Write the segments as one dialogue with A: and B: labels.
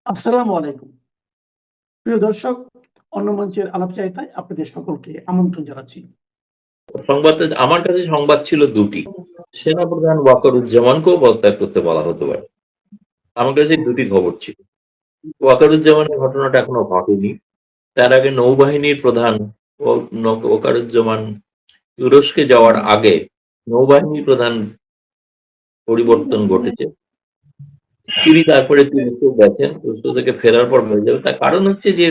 A: আসসালামু আলাইকুম। প্রিয় দর্শক, অন্য মঞ্চের আলাপচারিতায় আপনাদের সকলকে আমন্ত্রণ জানাচ্ছি।
B: আমার কাছে সংবাদ ছিল দুটি। সেনাপ্রধান ওয়াকারুজ্জামানকেও পদত্যাগ করতে বলা হতে পারে। আমার কাছে দুটি খবর ছিল। ওয়াকারুজ্জামানের ঘটনাটা এখনো ঘটেনি। তার আগে নৌবাহিনীর প্রধান ওয়াকারুজ্জামান তুরস্কে যাওয়ার আগে নৌবাহিনীর প্রধান পরিবর্তন ঘটেছে। তিনি তারপরে তুরস্ক গেছেন, তুরস্ক থেকে ফেরার পর হয়ে যাবে। তার কারণ হচ্ছে যে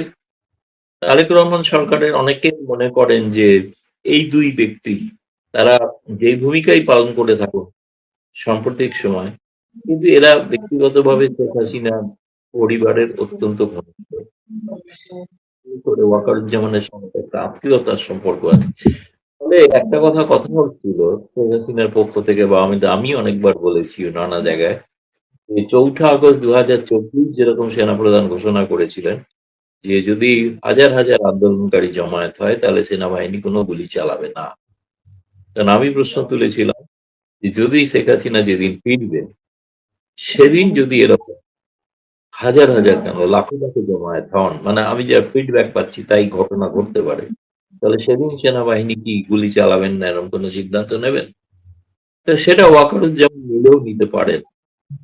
B: তারেক রহমান সরকারের অনেকে মনে করেন যে এই দুই ব্যক্তি তারা যে ভূমিকাই পালন করে থাকুন সাম্প্রতিক সময়, কিন্তু এরা ব্যক্তিগতভাবে শেখ হাসিনা পরিবারের অত্যন্ত ঘনিষ্ঠ। ওয়াকারুজ্জামানের সঙ্গে একটা আত্মীয়তার সম্পর্ক আছে। তবে একটা কথা হচ্ছিল শেখ হাসিনার পক্ষ থেকে, বা আমি অনেকবার বলেছি নানা জায়গায়, যে 4 আগস্ট 2024 যেরকম সেনাপ্রধান ঘোষণা করেছিলেন যে যদি হাজার হাজার আন্দোলনকারী জমায়েত হয় তাহলে সেনাবাহিনী কোনো গুলি চালাবে না। কারণ আমি প্রশ্ন তুলেছিলাম যে যদি শেখ হাসিনা যেদিন ফিরবে সেদিন যদি এরকম হাজার হাজার কেন লাখো লাখো জমায়েত হন, মানে আমি যা ফিডব্যাক পাচ্ছি তাই ঘটনা ঘটতে পারে, তাহলে সেদিন সেনাবাহিনী কি গুলি চালাবেন না এরকম কোনো সিদ্ধান্ত নেবেন? তো সেটা ওয়াকারুজ্জামান নিলেও নিতে পারেন।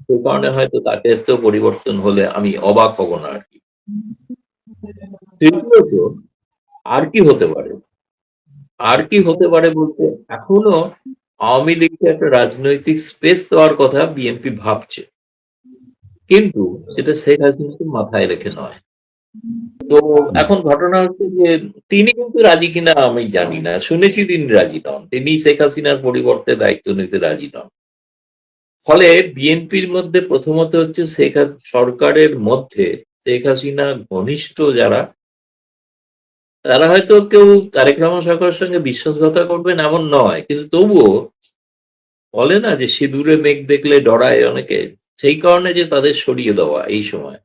B: সেই কারণে হয়তো তাকে এত পরিবর্তন হলে আমি অবাক হব না আর কি। তৃতীয়ত, আর কি হতে পারে? আর কি হতে পারে বলতে, এখনো আওয়ামী লীগকে একটা রাজনৈতিক স্পেস দেওয়ার কথা বিএনপি ভাবছে, কিন্তু সেটা শেখ হাসিনাকে মাথায় রেখে নয়। তো এখন ঘটনা হচ্ছে যে তিনি কিন্তু রাজি কিনা আমি জানি না, শুনেছি তিনি রাজি নন, তিনি শেখ হাসিনার পরিবর্তে দায়িত্ব নিতে রাজি নন। ফলে বিএনপির মধ্যে প্রথমত হচ্ছে সরকারের মধ্যে শেখ হাসিনা ঘনিষ্ঠ যারা, তারা হয়তো কেউ তারেক রহমান সরকারের সঙ্গে বিশ্বাসঘাতকতা করবেন এমন নয়, কিন্তু তবুও বলে না যে সিঁদুরে মেঘ দেখলে ডরায় অনেকে, সেই কারণে যে তাদের সরিয়ে দেওয়া এই সময়,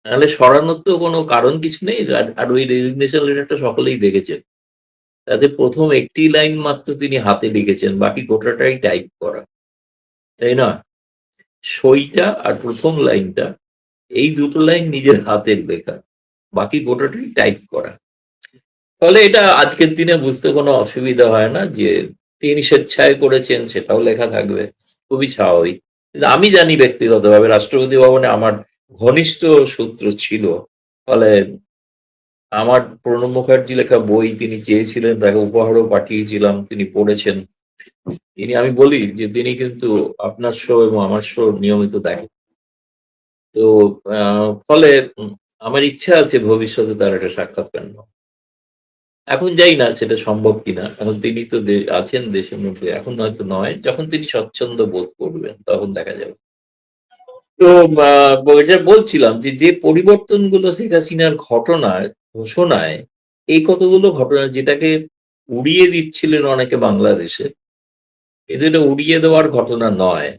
B: নাহলে সরানোর তো কোনো কারণ কিছু নেই। আর ওই রেজিগনেশন লেটারটা সকলেই দেখেছেন, তাতে প্রথম একটি লাইন মাত্র তিনি হাতে লিখেছেন, বাকি গোটাটাই টাইপ করা, তাই না? সইটা আর প্রথম লাইনটা, এই দুটো লাইন নিজের হাতের লেখা, বাকি গোটাটাই টাইপ করা। ফলে এটা আজকের দিনে বুঝতে কোনো অসুবিধা হয় না যে তিনি স্বেচ্ছায় করেছেন, সেটাও লেখা থাকবে, খুবই স্বাভাবিক। কিন্তু আমি জানি ব্যক্তিগতভাবে রাষ্ট্রপতি ভবনে আমার ঘনিষ্ঠ সূত্র ছিল, ফলে আমার প্রণব মুখার্জি লেখা বই তিনি চেয়েছিলেন, তাকে উপহারও পাঠিয়েছিলাম, তিনি পড়েছেন। আমি বলি যে তিনি কিন্তু আপনার শো এবং আমার শো নিয়মিত দেখেন। তো ফলে আমার ইচ্ছা আছে ভবিষ্যতে তার একটা সাক্ষাৎকার নেওয়া। এখন যাই না সেটা সম্ভব কিনা, এখন তিনি তো আছেন দেশের মধ্যে, এখন হয়তো নয়, যখন তিনি স্বচ্ছন্দ বোধ করবেন তখন দেখা যাবে। তো যেটা বলছিলাম যে যে পরিবর্তনগুলো শেখ হাসিনার ঘোষণায়, এই কতগুলো ঘটনা যেটাকে উড়িয়ে দিচ্ছিলেন অনেকে বাংলাদেশে, এদের উড়িয়ে দেওয়ার ঘটনা নয়।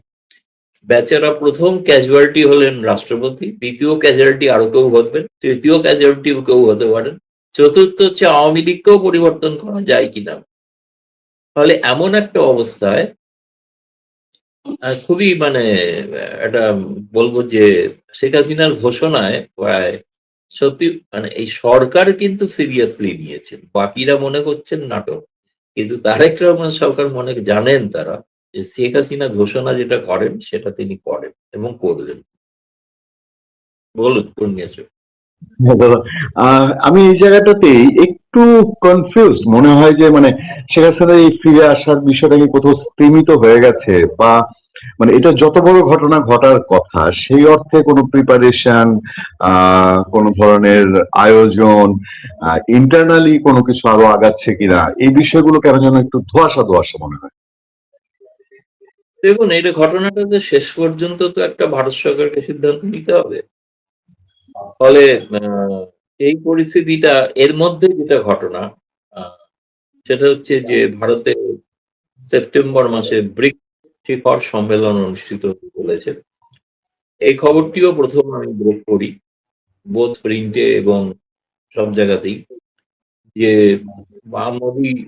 B: বেচারা প্রথম ক্যাজুয়ালিটি হলেন রাষ্ট্রপতি, দ্বিতীয় ক্যাজুয়ালিটি আরো কেউ হবেন, তৃতীয় ক্যাজুয়ালিটিও কেউ হতে পারেন, চতুর্থ হচ্ছে আওয়ামী লীগকেও পরিবর্তন করা যায় কিনা। ফলে এমন একটা অবস্থায় খুবই একটা বলবো যে শেখ হাসিনার ঘোষণায় প্রায় সত্যি এই সরকার কিন্তু সিরিয়াসলি নিয়েছেন, বাকিরা মনে করছেন নাটক, কিন্তু তারেক রহমান সরকার জানেন তারা যে শেখ হাসিনা ঘোষণা যেটা করেন সেটা তিনি করেন এবং করবেন। বলুন কোন নিয়েছে।
C: আমি এই জায়গাটাতেই একটু কনফিউজ মনে হয় যে শেখ হাসিনা এই ফিরে আসার বিষয়টা কি কোথাও স্তীমিত হয়ে গেছে, বা এটা যত বড় ঘটনা ঘটার কথা সেই অর্থে কোনো প্রিপারেশন, কোন ধরনের আয়োজন, ইন্টারনালি কোনো কিছু আরো আগাচ্ছে কিনা, এই বিষয়গুলো কেন যেন একটু ধোঁয়াশা ধোঁয়াশা মনে হয়।
B: দেখুন, এটা ঘটনাটা তো শেষ পর্যন্ত তো একটা ভারত সরকারকে সিদ্ধান্ত নিতে হবে। ফলে এই পরিস্থিতিটা, এর মধ্যে যেটা ঘটনা সেটা হচ্ছে যে ভারতে সেপ্টেম্বর মাসে ব্রিক্স শিখর সম্মেলন অনুষ্ঠিত হতে চলেছে। এই খবরটিও প্রথম আমি ব্রেক করি বোধ প্রিন্টে এবং সব জায়গাতেই, যে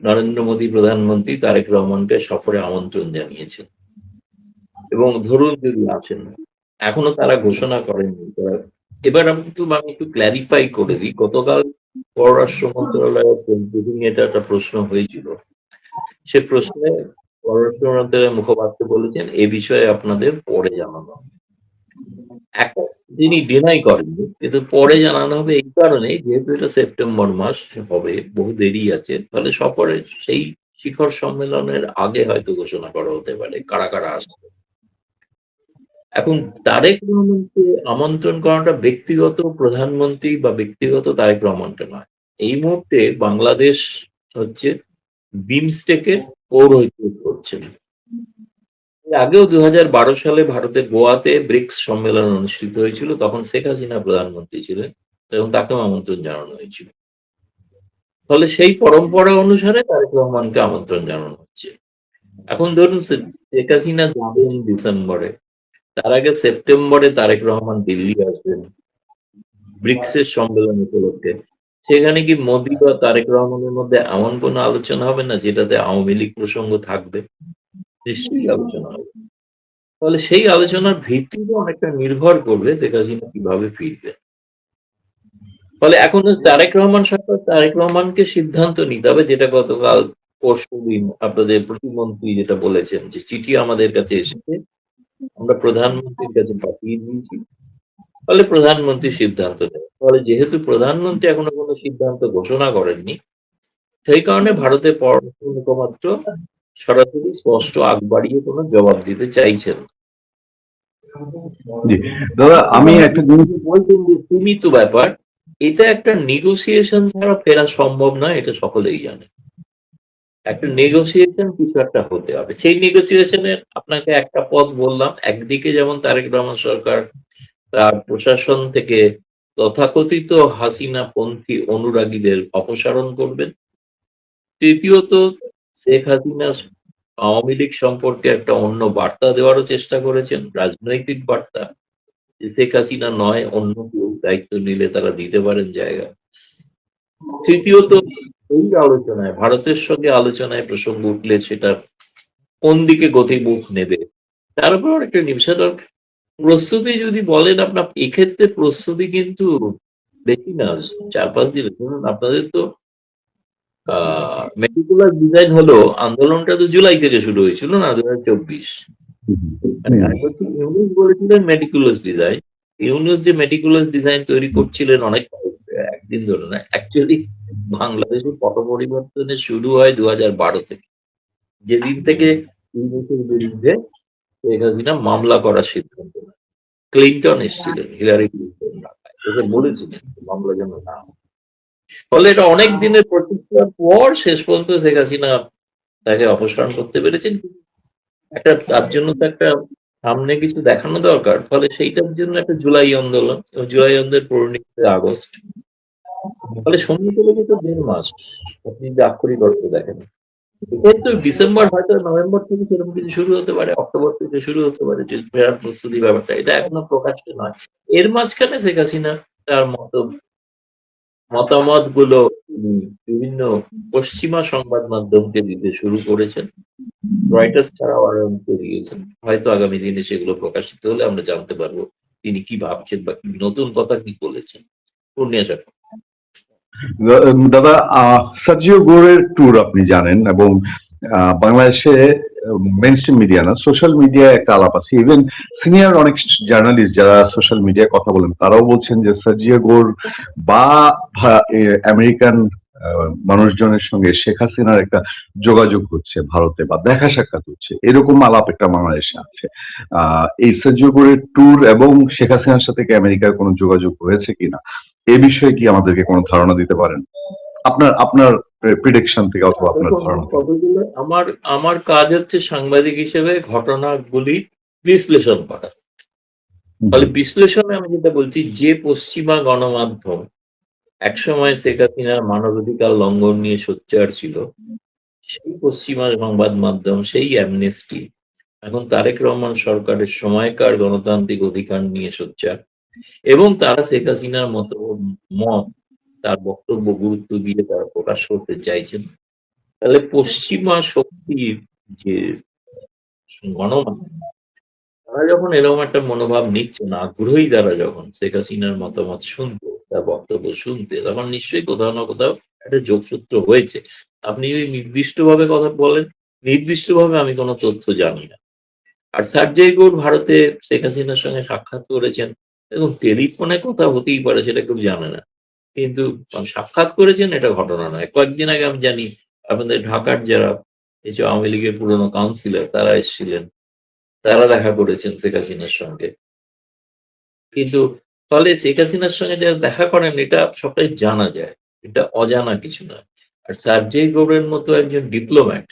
B: নরেন্দ্র মোদী প্রধানমন্ত্রী তারেক রহমানকে সফরে আমন্ত্রণ জানিয়েছেন, এবং ধরুন যদি আসেন, এখনো তারা ঘোষণা করেননি, তারা এবার আমি একটু ক্ল্যারিফাই করে দিই। গতকাল পররাষ্ট্র মন্ত্রণালয়ের ব্রিফিং এটা একটা প্রশ্ন হয়েছিল। সে প্রশ্নে পররাষ্ট্র মন্ত্রণালয়ের মুখপাত্র বলেছেন এ বিষয়ে আপনাদের পরে জানানো হবে। এখন তিনি ডিনাই করেননি, কিন্তু পরে জানানো হবে এই কারণে যেহেতু এটা সেপ্টেম্বর মাস হবে, বহু দেরি আছে, ফলে সফরে সেই শিখর সম্মেলনের আগে হয়তো ঘোষণা করা হতে পারে কারা কারা আসবে। এখন তারেক রহমানকে আমন্ত্রণ করাটা ব্যক্তিগত প্রধানমন্ত্রী বা ব্যক্তিগত তারেক রহমানকে নয়। এই মুহূর্তে বাংলাদেশ হচ্ছে বিমস্টেকের পৌরোহিত্য করছেন। এর আগেও 2012 সালে ভারতের গোয়াতে ব্রিক্স সম্মেলন অনুষ্ঠিত হয়েছিল, তখন শেখ হাসিনা প্রধানমন্ত্রী ছিলেন এবং তাকেও আমন্ত্রণ জানানো হয়েছিল। ফলে সেই পরম্পরা অনুসারে তারেক রহমানকে আমন্ত্রণ জানানো হচ্ছে। এখন ধরুন শেখ হাসিনা যাবেন ডিসেম্বরে, তার আগে সেপ্টেম্বরে তারেক রহমান দিল্লি আসবেন ব্রিক্সের সম্মেলন উপলক্ষে। সেখানে কি মোদী বা তারেক রহমানের মধ্যে এমন কোনো আলোচনা হবে না যেটাতে আওয়ামী লীগ প্রসঙ্গ থাকবে? নিশ্চয়ই আলোচনা হবে। ফলে সেই আলোচনার ভিত্তিতে অনেকটা নির্ভর করবে শেখ হাসিনা কিভাবে ফিরবে। ফলে এখন তারেক রহমান সরকার তারেক রহমানকে সিদ্ধান্ত নিতে হবে, যেটা গতকাল পরশুদিন আপনাদের প্রতিমন্ত্রী যেটা বলেছেন যে চিঠি আমাদের কাছে এসেছে, আমরা প্রধানমন্ত্রীর কাছে পাঠিয়ে দিয়েছি, ফলে প্রধানমন্ত্রী সিদ্ধান্ত নেবে। ফলে যেহেতু প্রধানমন্ত্রী এখনো কোনো সিদ্ধান্ত ঘোষণা করেননি, সেই কারণে ভারতের পররাষ্ট্র মুখপাত্র সরাসরি স্পষ্ট আগ বাড়িয়ে কোনো জবাব দিতে চাইছেন না।
C: জি দাদা, আমি একটা জিনিস
B: বলছেন যে সীমিত ব্যাপার, এটা একটা নেগোসিয়েশন ছাড়া ফেরা সম্ভব নয়, এটা সকলেই জানে। একটা নেগোসিয়েশন কিছু একটা হতে হবে। সেই নেগোসিয়েশনের আপনাকে একটা পথ বললাম, একদিকে যেমন তারেক রহমান সরকার তার প্রশাসন থেকে তথাকথিত হাসিনা পন্থী অনুরাগীদের অপসারণ করবেন। তৃতীয়ত শেখ হাসিনা আওয়ামী লীগ সম্পর্কে একটা অন্য বার্তা দেওয়ারও চেষ্টা করেছেন, রাজনৈতিক বার্তা, যে শেখ হাসিনা নয় অন্য কেউ দায়িত্ব নিলে তারা দিতে পারেন জায়গা। তৃতীয়ত এই আলোচনায় ভারতের সঙ্গে আলোচনায় প্রসঙ্গ উঠলে সেটা কোন দিকে গতিমুখ নেবে তার উপর একটা নির্ভর। প্রস্তুতি যদি বলেন আপনার, এক্ষেত্রে প্রস্তুতি কিন্তু বেশি না, 4-5 দিন। ধরুন আপনাদের তো মেটিকুলার ডিজাইন হলো, আন্দোলনটা তো জুলাই থেকে শুরু হয়েছিল না 2024। ইউনুস বলেছিলেন মেটিকুলাস ডিজাইন। ইউনুস যে মেটিকুলাস ডিজাইন তৈরি করছিলেন অনেক একদিন ধরে না, অ্যাকচুয়ালি বাংলাদেশের পট পরিবর্তনের শুরু হয় 2012 থেকে, যেদিন থেকে ইউনুসের বিরুদ্ধে শেখ হাসিনা মামলা করার সিদ্ধান্ত নেয়। ক্লিন্টন এসেছিলেন, হিলারি ক্লিন্টন ওকে বলেছিলেন মামলা যেন না হয়। ফলে এটা অনেক দিনের প্রচেষ্টার পর শেষ পর্যন্ত শেখ হাসিনা তাকে অপসারণ করতে পেরেছেন। একটা তার জন্য তো একটা সামনে কিছু দেখানো দরকার, ফলে সেইটার জন্য একটা জুলাই আন্দোলন, জুলাই আন্দোলনের পরিণতি আগস্ট, ফলে সময় চলে যেত 1.5 মাস। আপনি যদি আক্ষরিক অর্থ দেখেন, কিন্তু ডিসেম্বর হয়তো নভেম্বর থেকে সেরকম কিছু শুরু হতে পারে, অক্টোবর থেকে শুরু হতে পারে যে ফেরার প্রস্তুতি ব্যাপারটা, এটা এখনো প্রকাশ্যে নয়। এর মাঝখানে শেখ হাসিনা তার মতামত গুলো বিভিন্ন পশ্চিমা সংবাদ মাধ্যমকে দিতে শুরু করেছেন। রয়টার্স ছাড়াও আরো অনেকে দিয়েছেন। হয়তো আগামী দিনে সেগুলো প্রকাশিত হলে আমরা জানতে পারবো তিনি কি ভাবছেন বা কি নতুন কথা কি বলেছেন। পূর্ণিয়া স্যার।
C: দাদা, সার্জিও গোরের ট্যুর আপনি জানেন, এবং বাংলাদেশে মেইনস্ট্রিম মিডিয়া না, সোশ্যাল মিডিয়ায় একটা আলাপ আছে। ইভেন সিনিয়র অনেক জার্নালিস্ট যারা সোশ্যাল মিডিয়ায় কথা বলেন তারাও বলছেন যে সার্জিও গোর বা আমেরিকান মানুষজনের সঙ্গে শেখ হাসিনার একটা যোগাযোগ হচ্ছে ভারতে, বা দেখা সাক্ষাৎ হচ্ছে, এরকম আলাপ একটা বাংলাদেশে আছে। এই সার্জিও গোরের ট্যুর এবং শেখ হাসিনার সাথে কি আমেরিকার কোনো যোগাযোগ হয়েছে কিনা, এ বিষয়ে কি আমাদেরকে কোনো ধারণা দিতে পারেন আপনার প্রেডিকশন থেকে, অথবা আপনার ধারণা?
B: আমার কাজ হচ্ছে সাংবাদিক হিসেবে ঘটনাগুলি বিশ্লেষণ করা। ফলে বিশ্লেষণে আমি যেটা বলছি, যে পশ্চিমা গণমাধ্যম একসময় শেখ হাসিনার মানবাধিকার লঙ্ঘন নিয়ে সোচ্চার ছিল, সেই পশ্চিমা সংবাদ মাধ্যম, সেই অ্যামনেস্টি এখন তারেক রহমান সরকারের সময়কার গণতান্ত্রিক অধিকার নিয়ে সোচ্চার, এবং তারা শেখ হাসিনার মত তার বক্তব্য গুরুত্ব দিয়ে তারা প্রকাশ করতে চাইছেন। তাহলে পশ্চিমা শক্তির যে গণমাধ্যম তারা যখন এরকম একটা মনোভাব নিচ্ছে না, আগ্রহী তারা যখন শেখ হাসিনার মতামত শুনতে, তার বক্তব্য শুনতে, তখন নিশ্চয়ই কোথাও না কোথাও একটা যোগসূত্র হয়েছে। আপনি যদি নির্দিষ্টভাবে কথা বলেন, নির্দিষ্টভাবে আমি কোনো তথ্য জানি না। আর সার্জেই গৌর ভারতে শেখ হাসিনার সঙ্গে সাক্ষাৎ করেছেন, এবং টেলিফোনে কথা হতেই পারে সেটা কেউ জানে না, কিন্তু সাক্ষাৎ করেছেন এটা ঘটনা নয়। কয়েকদিন আগে আমি জানি আপনাদের ঢাকার যারা এই যে আওয়ামী লীগের পুরনো কাউন্সিলর তারা এসেছিলেন, তারা দেখা করেছেন শেখ হাসিনার সঙ্গে। কিন্তু ফলে শেখ হাসিনার সঙ্গে যারা দেখা করেন এটা সবটাই জানা যায়, এটা অজানা কিছু নয়। আর সার্জেই গৌড়ের মতো একজন ডিপ্লোম্যাট,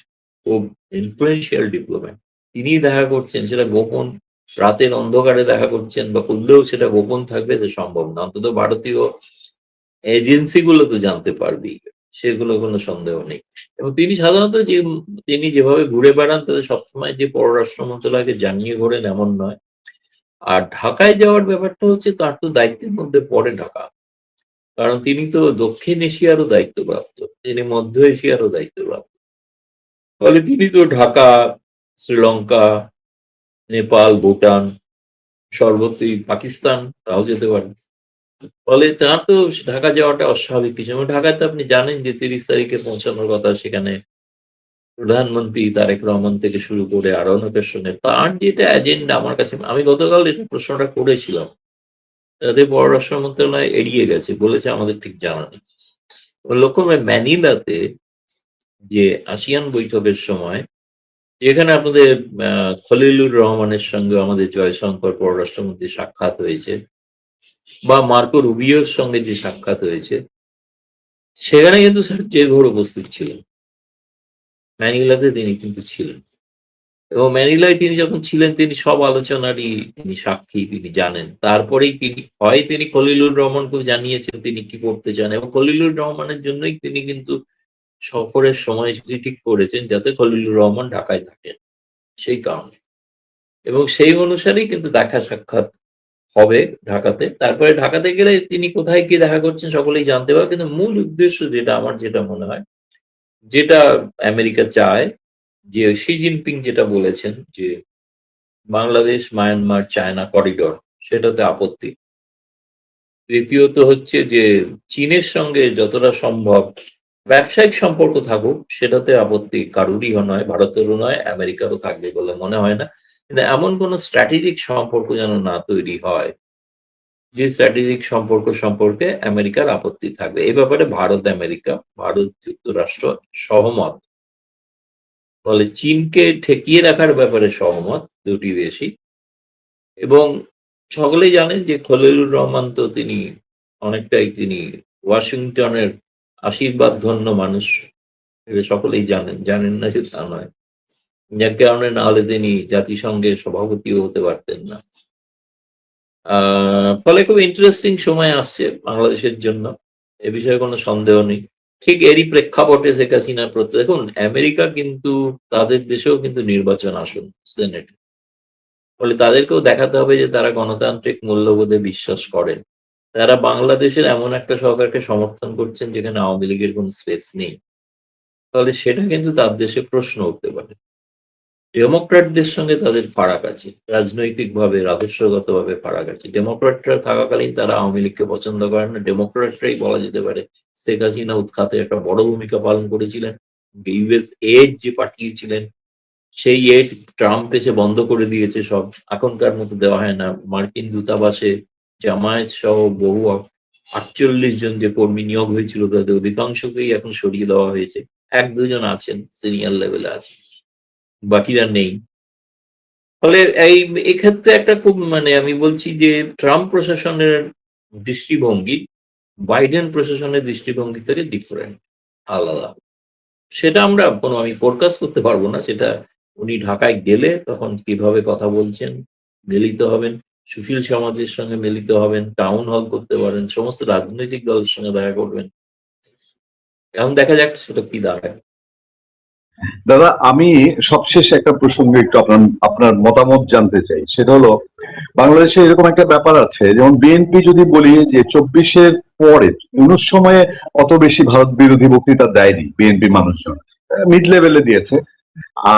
B: ও ইনফ্লুয়েন্সিয়াল ডিপ্লোম্যাট, তিনি দেখা করছেন, সেটা গোপন রাতের অন্ধকারে দেখা করছেন, বা করলেও সেটা গোপন থাকবে, সে সম্ভব না। অন্তত ভারতীয় এজেন্সি গুলো তো জানতে পারবেই, সেগুলো কোনো সন্দেহ নেই। এবং তিনি সাধারণত তিনি যেভাবে ঘুরে বেড়ান তাদের সবসময় যে পররাষ্ট্র মন্ত্রণালয়কে জানিয়ে ঘোরেন এমন নয়। আর ঢাকায় যাওয়ার ব্যাপারটা হচ্ছে তার তো দায়িত্বের মধ্যে পড়ে ঢাকা, কারণ তিনি তো দক্ষিণ এশিয়ারও দায়িত্বপ্রাপ্ত, তিনি মধ্য এশিয়ারও দায়িত্বপ্রাপ্ত। ফলে তিনি তো ঢাকা, শ্রীলঙ্কা, নেপাল, ভুটান, সর্বত্রই পাকিস্তান, তাও যেতে পারেন। ফলে তার তো ঢাকা যাওয়াটা অস্বাভাবিক কিছু। এবং ঢাকায় তো আপনি জানেন যে 30 তারিখে পৌঁছানোর কথা, সেখানে প্রধানমন্ত্রী তারেক রহমান থেকে শুরু করে আরো অনেকের সঙ্গে তার যেটা এজেন্ডা, আমার কাছে, আমি গতকাল এটা প্রশ্নটা করেছিলাম, তাদের পররাষ্ট্র মন্ত্রণালয় এড়িয়ে গেছে, বলেছে আমাদের ঠিক জানা নেই। লক্ষ্য করে ম্যানিলাতে যে আসিয়ান বৈঠকের সময় যেখানে আপনাদের খলিলুর রহমানের সঙ্গে আমাদের জয়শঙ্কর পররাষ্ট্রমন্ত্রী সাক্ষাৎ হয়েছে, বা মার্কো রুবিওর সঙ্গে যে সাক্ষাৎ হয়েছে, সেখানে কিন্তু সার্জেই ঘোর উপস্থিত ছিলেন। ম্যানিলাতে তিনি কিন্তু ছিলেন, এবং ম্যানিলায় তিনি যখন ছিলেন তিনি সব আলোচনারই তিনি সাক্ষী, তিনি জানেন। তারপরেই তিনি খলিলুর রহমানকেও জানিয়েছেন তিনি কি করতে চান, এবং খলিলুর রহমানের জন্যই তিনি কিন্তু সফরের সময়সূচি ঠিক করেছেন যাতে খলিলুর রহমান ঢাকায় থাকেন, সেই কারণে। এবং সেই অনুসারেই কিন্তু দেখা সাক্ষাৎ হবে ঢাকাতে। তারপরে ঢাকাতে গেলে তিনি কোথায় গিয়ে দেখা করছেন সকলেই জানতে পারবে, কিন্তু মূল উদ্দেশ্য যেটা আমার যেটা মনে হয়, যেটা আমেরিকা চায়, যে শি জিনপিং যেটা বলেছেন যে বাংলাদেশ, মায়ানমার, চায়না করিডোর, সেটাতে আপত্তি। তৃতীয়ত হচ্ছে যে চীনের সঙ্গে যতটা সম্ভব ব্যবসায়িক সম্পর্ক থাকুক, সেটাতে আপত্তি কারুরই নয়, ভারতেরও নয়, আমেরিকারও থাকবে বলে মনে হয় না। কিন্তু এমন কোনো স্ট্র্যাটেজিক সম্পর্ক যেন না তৈরি হয় যে স্ট্র্যাটেজিক সম্পর্কে আমেরিকার আপত্তি থাকবে। এই ব্যাপারে ভারত যুক্তরাষ্ট্র সহমত। ফলে চীনকে ঠেকিয়ে রাখার ব্যাপারে সহমত দুটি দেশই। এবং সকলেই জানেন যে খলিলুর রহমান তো তিনি অনেকটাই তিনি ওয়াশিংটনের আশীর্বাদ ধন্য মানুষ, এটা সকলেই জানেন না যে তা নয়, যার কারণে না হলে তিনি জাতিসংঘের সভাপতিও হতে পারতেন না। ফলে খুব ইন্টারেস্টিং সময় আসছে বাংলাদেশের জন্য, এ বিষয়ে কোনো সন্দেহ নেই। ঠিক এরই প্রেক্ষাপটে শেখ হাসিনার প্রতি, দেখুন আমেরিকা কিন্তু তাদের দেশেও কিন্তু নির্বাচন আসুন সেনেট, ফলে তাদেরকেও দেখাতে হবে যে তারা গণতান্ত্রিক মূল্যবোধে বিশ্বাস করেন। তারা বাংলাদেশের এমন একটা সরকারকে সমর্থন করছেন যেখানে আওয়ামী লীগের কোনো স্পেস নেই, তাহলে সেটা কিন্তু তার দেশে প্রশ্ন উঠতে পারে। ডেমোক্র্যাটদের সঙ্গে তাদের ফারাক আছে, রাজনৈতিকভাবে, আদর্শগতভাবে ফারাক আছে। ডেমোক্র্যাটরা থাকাকালীন তারা আওয়ামী লীগকে পছন্দ করেন না। ডেমোক্র্যাটরাই বলা যেতে পারে শেখ হাসিনা উৎখাতে একটা বড় ভূমিকা পালন করেছিলেন। ইউএস এইড যে পাঠিয়েছিলেন, সেই এইড ট্রাম্প এসে বন্ধ করে দিয়েছে, সব এখনকার মতো দেওয়া হয় না। মার্কিন দূতাবাসে জামায়াত সহ বহু 48 জন যে কর্মী নিয়োগ হয়েছিল তাদের অধিকাংশকেই এখন সরিয়ে দেওয়া হয়েছে। 1-2 জন আছেন, সিনিয়র লেভেলে আছে, বাকিরা নেই। ফলে এক্ষেত্রে একটা খুব আমি বলছি যে ট্রাম্প প্রশাসনের দৃষ্টিভঙ্গি বাইডেন প্রশাসনের দৃষ্টিভঙ্গি থেকে ডিফারেন্ট, আলাদা। সেটা আমি ফোরকাস্ট করতে পারবো না, সেটা উনি ঢাকায় গেলে তখন কিভাবে কথা বলছেন, মিলিত হবেন, সুশীল সমাজের সঙ্গে মিলিত হবেন, টাউন হল করতে পারেন, সমস্ত রাজনৈতিক দলের সঙ্গে দেখা করবেন। এখন দেখা যাক সেটা কি দাঁড়ায়।
C: দাদা, আমি সবশেষ একটা প্রসঙ্গে একটু আপনার মতামত জানতে চাই। সেটা হলো, বাংলাদেশে এরকম একটা ব্যাপার আছে, যেমন বিএনপি যদি বলি যে 24-এর পরে 19 সময়ে অত বেশি ভারত বিরোধী বক্তৃতা দেয়নি বিএনপি মানুষজন, মিড লেভেলে দিয়েছে।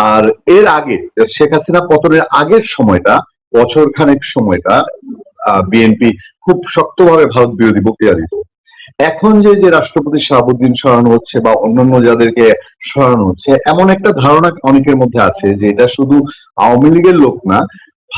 C: আর এর আগে শেখ হাসিনা পতনের আগের সময়টা বছর খানেক সময়টা বিএনপি খুব শক্তভাবে ভারত বিরোধী বক্তৃতা দিত। এখন যে যে রাষ্ট্রপতি শাহাবুদ্দিন সরানো হচ্ছে বা অন্যান্য যাদেরকে সরানো হচ্ছে, এমন একটা ধারণা অনেকের মধ্যে আছে যে এটা শুধু আওয়ামী লীগের লোক না,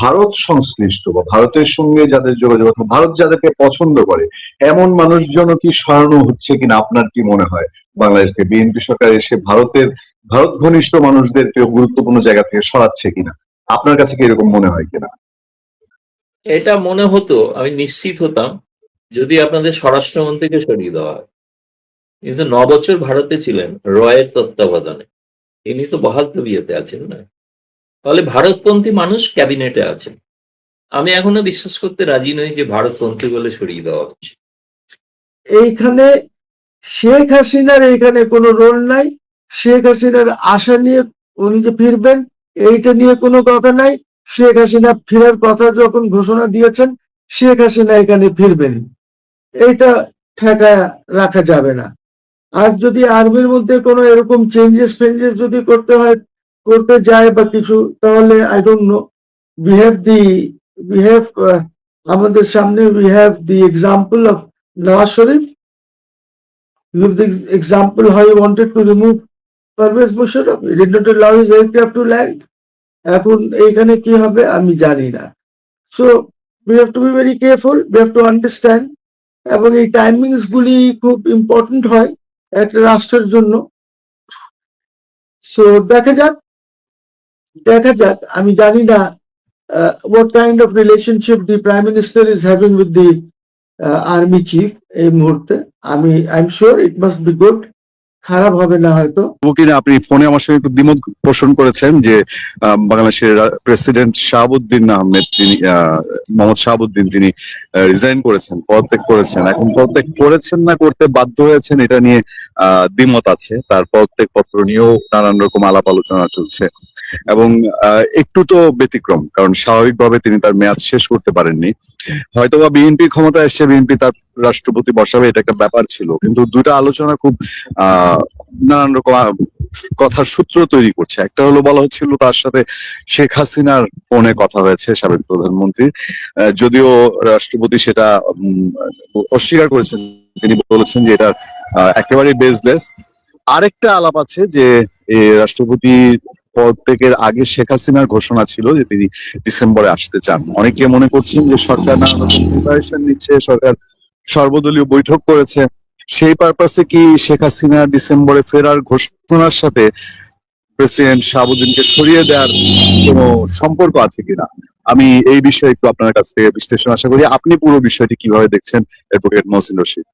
C: ভারত সংশ্লিষ্ট বা ভারতের সঙ্গে যাদের যোগাযোগ আছে, ভারত যাদেরকে পছন্দ করে এমন মানুষজন কি সরানো হচ্ছে কিনা আপনার কি মনে হয়? বাংলাদেশকে বিএনপি সরকার এসে ভারত ঘনিষ্ঠ মানুষদেরকে গুরুত্বপূর্ণ জায়গা থেকে সরাচ্ছে কিনা, আপনার কাছে কি এরকম মনে হয় কিনা?
B: এটা মনে হতো, আমি নিশ্চিত হতাম যদি আপনাদের স্বরাষ্ট্রমন্ত্রীকে সরিয়ে দেওয়া হয়। কিন্তু 9 বছর ভারতে ছিলেন রয়ের তত্ত্বাবধানে, ইনি তো বহাল তবিয়তে আছেন না, তাহলে ভারতপন্থী মানুষ ক্যাবিনেটে আছেন। আমি এখনো বিশ্বাস করতে রাজি নই যে ভারতপন্থী বলে সরিয়ে দেওয়া হচ্ছে।
D: এইখানে শেখ হাসিনার এইখানে কোনো রোল নাই। শেখ হাসিনার আশা নিয়ে উনি যে ফিরবেন এইটা নিয়ে কোনো কথা নাই। শেখ হাসিনা ফেরার কথা যখন ঘোষণা দিয়েছেন, শেখ হাসিনা এখানে ফিরবেন, এইটা ঠেকায় রাখা যাবে না। আর যদি আর্মির মধ্যে কোনো এরকম চেঞ্জেস যদি করতে যায় বা কিছু, তাহলে আই ডোন্ট নো। আমাদের সামনে we have the example of Nawaz Sharif. You have the example how he wanted to remove Pervez Musharraf. He did not allow his aircraft to land. এখন এইখানে কি হবে আমি জানি না। So we have to be very careful, we have to understand, এবং এই timings গুলি খুব ইম্পর্টেন্ট হয় একটা রাষ্ট্রের জন্য। সো দেখা যাক, আমি জানি না what kind of relationship the Prime Minister is having with the Army Chief এই মুহূর্তে। I'm sure it must be good, খারাপ হবে না হয়তো।
E: কিনা আপনি ফোনে আমার সঙ্গে একটু দ্বিমত পোষণ করেছেন যে বাংলাদেশের প্রেসিডেন্ট শাহাবুদ্দিন আহমেদ, তিনি মোহাম্মদ শাহাবুদ্দিন, তিনি রিজাইন করেছেন, পদত্যাগ করেছেন। এখন পদত্যাগ করেছেন না করতে বাধ্য হয়েছেন, এটা নিয়ে দ্বিমত আছে। তার পদত্যাগ পত্র নিয়েও নানান রকম আলাপ আলোচনা চলছে এবং একটু তো ব্যতিক্রম, কারণ স্বাভাবিকভাবে তিনি তার মেয়াদ শেষ করতে পারেননি। হয়তোবা বিএনপি ক্ষমতায় এসছে, বিএনপি তার রাষ্ট্রপতি বসাবে, এটা একটা ব্যাপার ছিল, কিন্তু দুইটা আলোচনা খুব নানান রকম কথার সূত্র তৈরি করছে। একটা হলো বলা হচ্ছিল তার সাথে শেখ হাসিনার ফোনে কথা হয়েছে, সাবেক প্রধানমন্ত্রী, যদিও রাষ্ট্রপতি সেটা অস্বীকার করেছেন। তিনি বলেছেন যে এটা একেবারেই বেসলেস। আরেকটা আলাপ আছে যে রাষ্ট্রপতি পদত্যাগের আগে শেখ হাসিনার ঘোষণা ছিল যে তিনি ডিসেম্বরে আসতে চান। অনেকে মনে করছেন যে সরকার নানা রকম প্রিপারেশন নিচ্ছে, সরকার সর্বদলীয় বৈঠক করেছে, সেই পারপাসে কি শেখ হাসিনা ডিসেম্বরে ফেরার ঘোষণার সাথে প্রেসিডেন্ট শাহাবুদ্দিনকে সরিয়ে দেওয়ার কোনো সম্পর্ক আছে কিনা, আমি এই বিষয়ে একটু আপনার কাছ থেকে বিশ্লেষণ আশা করি। আপনি পুরো বিষয়টি কিভাবে দেখছেন অ্যাডভোকেট মহসিন রশিদ?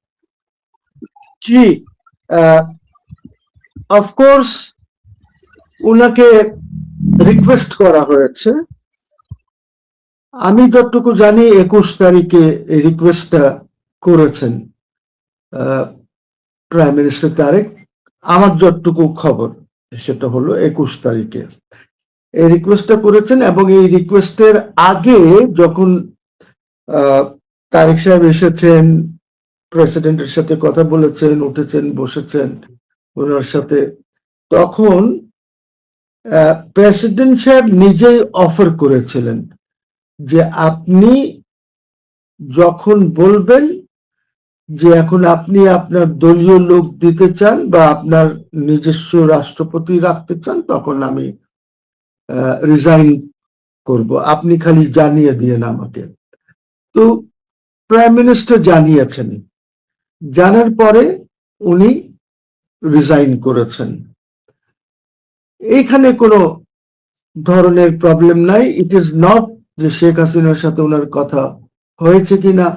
D: জি, অফকোর্স উনাকে রিকোয়েস্ট করা হয়েছে। আমি যতটুকু জানি 21 তারিখে এই রিকোয়েস্টটা করেছেন প্রাইম মিনিস্টার তারেক। আমার যতটুকু খবর সেটা হলো 21 তারিখে এই রিকোয়েস্টটা করেছেন, এবং এই রিকোয়েস্টের আগে যখন তারেক সাহেব এসেছেন, প্রেসিডেন্টের সাথে কথা বলেছেন, উঠেছেন, বসেছেন ওনার সাথে, তখন প্রেসিডেন্ট সাহেব নিজেই অফার করেছিলেন যে আপনি যখন বলবেন যে এখন আপনি আপনার দলীয় লোক দিতে চান বা আপনার নিজস্ব রাষ্ট্রপতি রাখতে চান, তখন আমি রিজাইন করব, আপনি খালি জানিয়ে দিয়েন আমাকে। তো প্রাইম মিনিস্টার জানিয়েছেন, জানার পরে উনি রিজাইন করেছেন। এইখানে কোনো ধরনের প্রবলেম নাই। ইট ইজ নট যে শেখ হাসিনার সাথে ওনার কথা হয়েছে কিনা,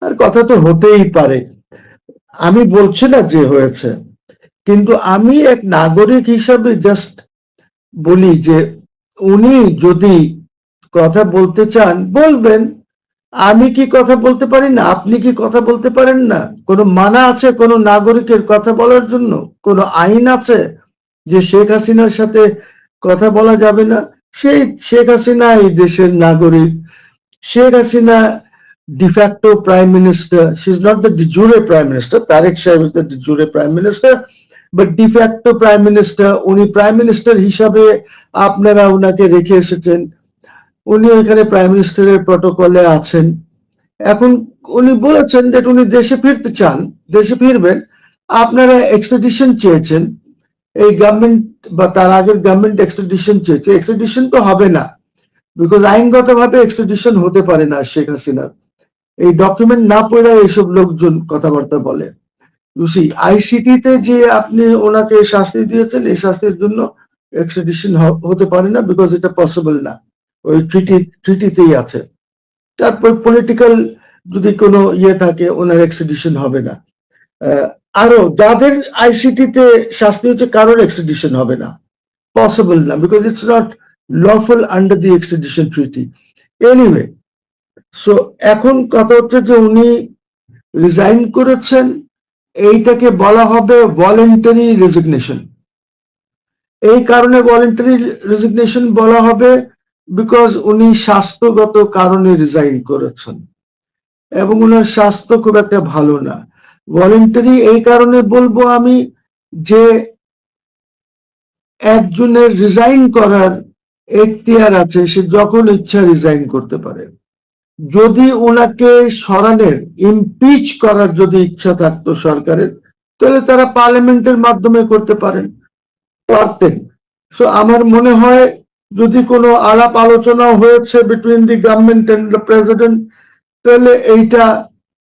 D: আর কথা তো হতেই পারে, আমি বলছি না যে হয়েছে, কিন্তু আমি এক নাগরিক হিসাবে জাস্ট বলি যে উনি যদি কথা বলতে চান বলবেন। আমি কি কথা বলতে পারি না? আপনি কি কথা বলতে পারেন না? কোনো মানা আছে কোনো নাগরিকের কথা বলার জন্য? কোনো আইন আছে যে শেখ হাসিনার সাথে কথা বলা যাবে না? সেই শেখ হাসিনা এই দেশের নাগরিক। Sheikh Hasina de facto prime minister. She's not the de jure prime minister. Tariq Shahid is the de jure prime minister, but de facto prime minister. উনি prime minister হিসাবে আপনারা ওনাকে রেখে এসেছেন। উনি ওইখানে প্রাইম মিনিস্টারের প্রটোকলে আছেন। এখন উনি বলেছেন যে উনি দেশে ফিরতে চান, দেশে ফিরবেন। আপনারা এক্সট্রাডিশন চেয়েছেন, এই গভর্নমেন্ট বা তার আগের গভর্নমেন্ট এক্সট্রাডিশন চেয়েছে। এক্সট্রাডিশন তো হবে না, বিকজ আইনগতভাবে এক্সট্রাডিশন হতে পারে না শেখ হাসিনার। এই ডকুমেন্ট না পড়ে এইসব লোকজন কথাবার্তা বলে। আইসিটিতে যে আপনি ওনাকে শাস্তি দিয়েছেন, এই শাস্তির জন্য এক্সট্রাডিশন হতে পারে না, বিকজ এটা পসিবল না, ওই ট্রিটিতেই আছে। তারপর পলিটিক্যাল যদি কোনো ইয়ে থাকে, ওনার এক্সট্রাডিশন হবে না। আরো যাদের আইসিটিতে শাস্তি হচ্ছে, কারোর এক্সট্রাডিশন হবে না, পসিবল না, because it's not lawful under the extradition treaty. Anyway, so এখন কথা হচ্ছে যে উনি রিজাইন করেছেন, এইটাকে বলা হবে ভলেন্টারি রেজিগনেশন। এই কারণে ভলেন্টারি রেজিগনেশন বলা হবে, বিকজ উনি স্বাস্থ্যগত কারণে রিজাইন করেছেন এবং ওনার স্বাস্থ্য খুব একটা ভালো না। ভলেন্টারি এই কারণে বলবো আমি যে একজনের রিজাইন করার এখতিয়ার আছে, সে যখন ইচ্ছা রিজাইন করতে পারে। যদি ওনাকে সরানোর, ইমপিচ করার যদি ইচ্ছা থাকতো সরকারের, তাহলে তারা পার্লামেন্টের মাধ্যমে করতে পারতেন। সো আমার মনে হয় যদি কোনো আলাপ আলোচনা হয়েছে between the government and the president, তাহলে এইটা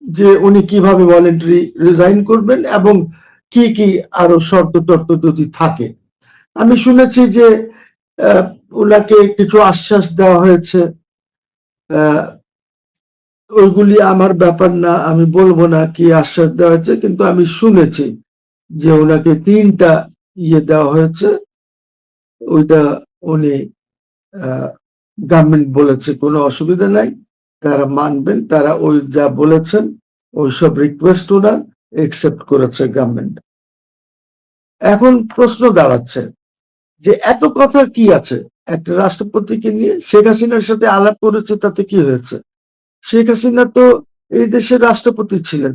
D: যে উনি কিভাবে ভলেন্টারি রিজাইন করবেন এবং কি কি আরো শর্ত টর্ত যদি থাকে। আমি শুনেছি যে ওনাকে কিছু আশ্বাস দেওয়া হয়েছে, ওইগুলি আমার ব্যাপার না, আমি বলবো না কি আশ্বাস দেওয়া হয়েছে, কিন্তু আমি শুনেছি যে ওনাকে 3টা ইয়ে দেওয়া হয়েছে। ওইটা উনি গভর্নমেন্ট বলেছে কোনো অসুবিধা নাই, তারা মানবেন, তারা ওই যা বলেছেন ওইসব রিকোয়েস্ট ওনার একসেপ্ট করেছে গভর্নমেন্ট। এখন প্রশ্ন দাঁড়াচ্ছে যে এত কথা কি আছে একটা রাষ্ট্রপতিকে নিয়ে? শেখ হাসিনার সাথে আলাপ করেছে, তাতে কি হয়েছে? শেখ হাসিনা তো এই দেশের রাষ্ট্রপতি ছিলেন।